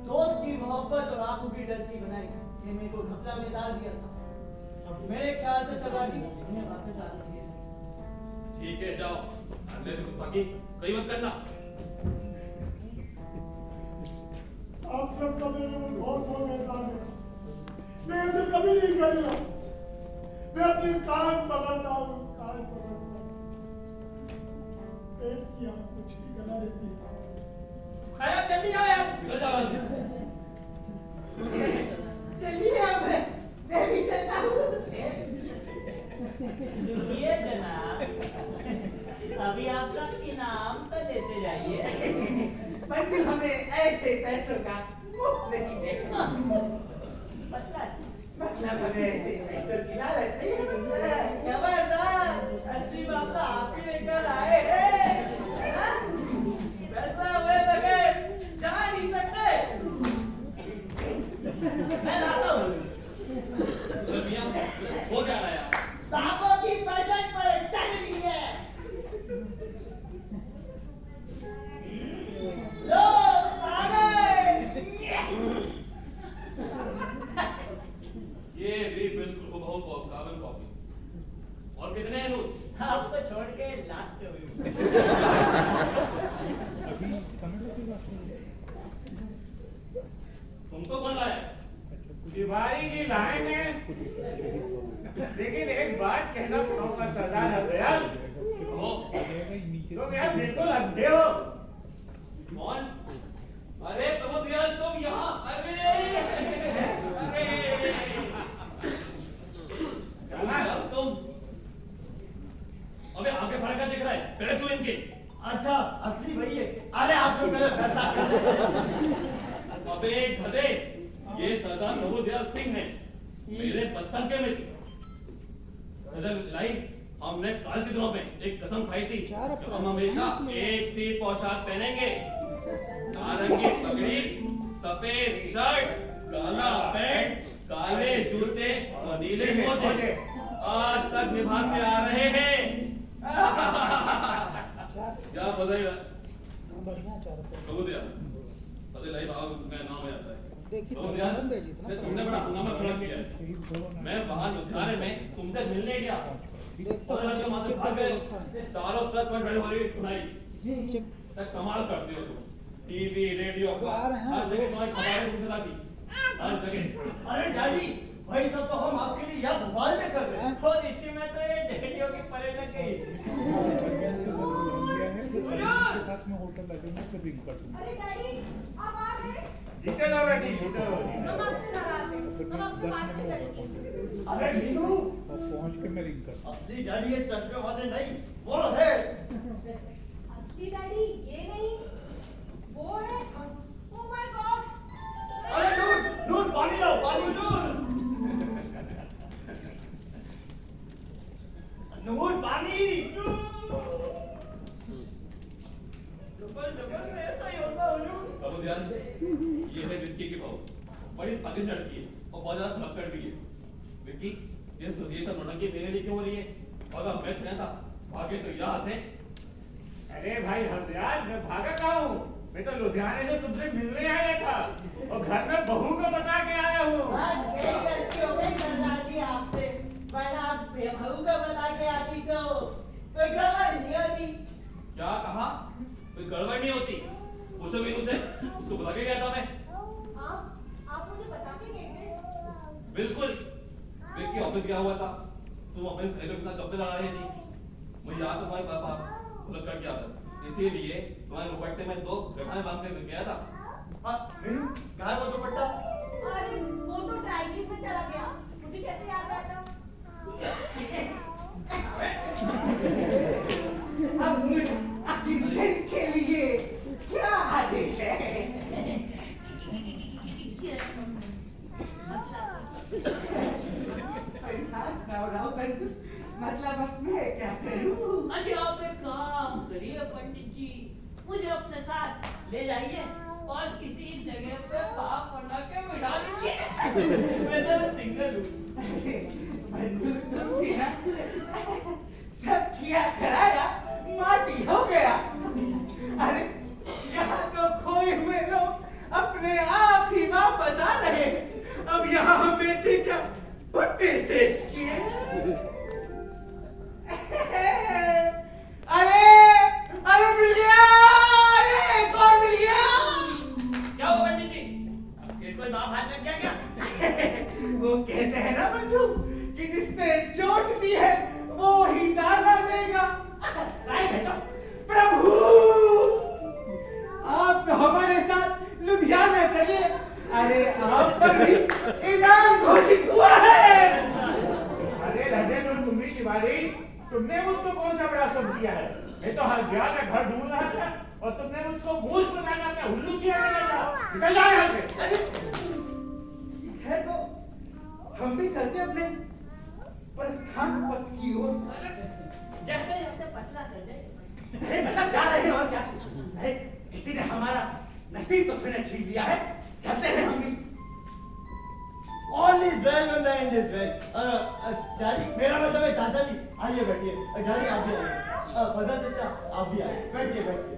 दोस्त की मोहब्बत और आंखों की डरती बनाई ये मेरे को घपला में डाल दिया था। मेरे ख्याल से सरदार जी उन्हें वापस आना चाहिए। ठीक है जाओ, अगले दिन गुस्ताखी कहीं मत करना। आप सबका मेरे में बहुत बहुत एहसान है। मैं ऐसे कभी नहीं करूँगा। मैं अपने कान पकड़ता हूँ, कान पकड़ता हूँ। पेट की आग कुछ भी गला देती है। खैर जल्दी जाओ यार। निकल जाओ। चलिए अब मैं भी चलता हूँ। सुनिए जनाब, अभी आपका इनाम तो लेते जाइए। बंधु हमें ऐसे पैसों का मुफ्त नहीं देगा। मतलब हमें ऐसे पैसों की लालच नहीं है। खबरदार, असली मामला आप ही लेकर आए हैं। हाँ? पैसा हुए बगैर जा नहीं सकते। मैं लाता हूँ। मियां, हो क्या रहा है यार? सांपों की प्रजनन पर चल रही है। लो, आ गए। ये भी बिल्कुल हूबहू कार्बन कॉपी। और कितने हैं नूर? आपको छोड़ के लास्ट हुई। तुमको कौन लाया? तिवारी जी लाए हैं। लेकिन एक बात कहना चाहूंगा सरदार हरदयाल, हो तुम यार बिल्कुल अंधे हो। कौन? अरे प्रभु दयाल तुम यहाँ। अरे यार तुम अबे आगे फड़ा क्या दिख रहा है? पहले छू इनके। अच्छा असली वही है। अरे आप लोग पहले फैसला कर। अबे गधे, ये सरदार प्रभु दयाल सिंह हैं, मेरे बचपन के मित्र। लाई हमने कॉलेज के दिनों में एक कसम खाई थी कि हम हमेशा एक सी पोशाक पहनेंगे, नारंगी पगड़ी, सफेद शर्ट, काला पैंट, काले जूते और नीले मोजे। आज तक निभाते आ रहे हैं। क्या बधाई प्रभु दयाल, पता लाई बाबा का नाम हो जाता है। प्रभु दयाल, तुमने बड़ा हंगामा खड़ा किया है। मैं वहां लुधियाने में तुमसे मिलने गया, चारों तरफ में बड़ी बड़ी सुनाई। कमाल करते हो तुम। टीवी रेडियो हर जगह तुम्हारी खबरें घुसला की, हर जगह। अरे डैडी वही सब तो हम आपके लिए यहाँ भोपाल में कर रहे हैं। और इसी में तो ये डेटियों की पर्यटक गई। अरे डैडी आप आ गए। जीते ना बेटी, जीते रहो। हम आपसे नाराज हैं। हम आपसे बात नहीं करेंगे। अरे मीनू असली डैडी ये चश्मे वाले नहीं, वो है। असली डैडी ये नहीं, वो है। Oh my God. अरे नूर, नूर पानी लाओ, पानी नूर। नूर पानी। डबल में ऐसा ही होता है हुजूर। प्रभु दयाल, ये है विक्की की बहू, बड़ी पाकिस्तान लड़की है और बहुत ज्यादा भक्कड़ भी है। विक्की, ये सब नौटंकी मेरे लिए क्यों हो रही है? अगर मैं कहता भागे तो यहाँ थे। अरे भाई हरदयाल, मैं भागा कहाँ हूँ? मैं तो लुधियाने से तुमसे मिलने आया था और घर में बहू को बता के आया हूँ। बस यही गलती हो गई सरदार जी आपसे, वरना आप बेबहू को बता के आती तो कोई गड़बड़ नहीं होती। क्या कहा? कोई गड़बड़ नहीं होती? पूछो मीनू से, उसको बता के गया था मैं। आप मुझे बता के गए थे। बिल्कुल। विक्की ऑफिस गया हुआ था, तुम अपने सहेलियों के साथ कपड़े ला रही थी। मुझे याद तुम्हारे पापा उलट कर गया था, इसीलिए तुम्हारे दुपट्टे में 2 गठाने बांध के गया था। मीनू कहाँ है वो दुपट्टा? अरे वो तो ड्राई क्लीन में चला गया। मुझे कैसे याद रहता? अब मुझे के लिए क्या आदेश है? मतलब अब मैं क्या करूं? अरे आप एक काम करिए पंडित जी, मुझे अपने साथ ले जाइए और किसी जगह पे पाप बना के बिठा दीजिए। वैसे मैं सिंगल हूँ। बंधु तुम भी ना सब किया कराया माटी हो गया। अरे यहाँ तो खोए हुए लोग अपने आप ही वापस आ रहे। अब यहाँ हम बेटे क्या भट्टे से किए। अरे अरे मिल गया। अरे कौन मिल गया? क्या हुआ पंडित जी? आपके कोई बाप हाथ लग गया क्या? वो कहते हैं ना बंधु कि जिसने चोट दी है वो ही दाना देगा। साईं बेटा प्रभु आप तो हमारे साथ लुधियाना चलिए। अरे आप पर भी इनाम घोषित हुआ है। अरे राजेंद्र तुम्ही तिवारी, तुमने मुझको कौन सा बड़ा सब दिया है? मैं तो हरियाणा का घर ढूंढ रहा था और तुमने मुझको मूर्ख बनाना अपना उल्लू किया। निकल जाओ यहाँ से। अरे है तो हम भी चलते अपने प्रस्थान पथ की ओर। जैसे जैसे पतला कर दे। अरे मतलब जा रहे हैं और क्या? अरे किसी ने हमारा नसीब तो फिर छीन लिया है। चलते हैं हम भी। All is well when the end is well. Daddy मेरा मतलब है चाचा जी, आइए बैठिए। डैडी आप भी आइए। फजल चाचा आप भी आइए। बैठिए बैठिए।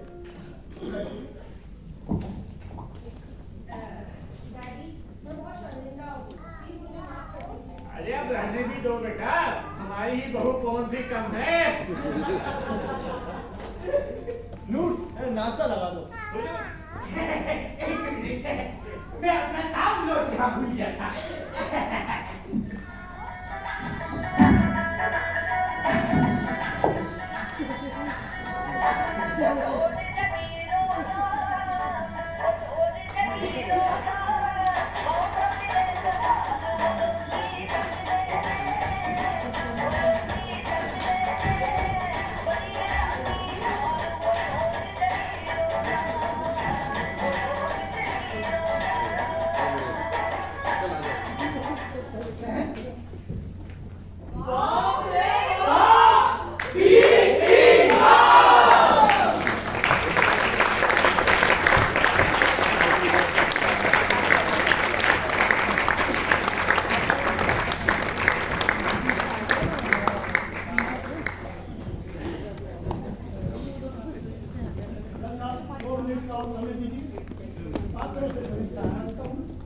डैडी मैं बहुत शर्मिंदा हूँ, प्लीज मुझे माफ कर दीजिए। अरे अब रहने भी दो बेटा, हमारी ही बहू कौन सी कम है। नूर नाश्ता लगा दो। एक मिनट मैं अपना नाम नोट यहाँ भूल गया था। और मेरी और समय दीजिए। पात्रों से खरीद रहा हूँ।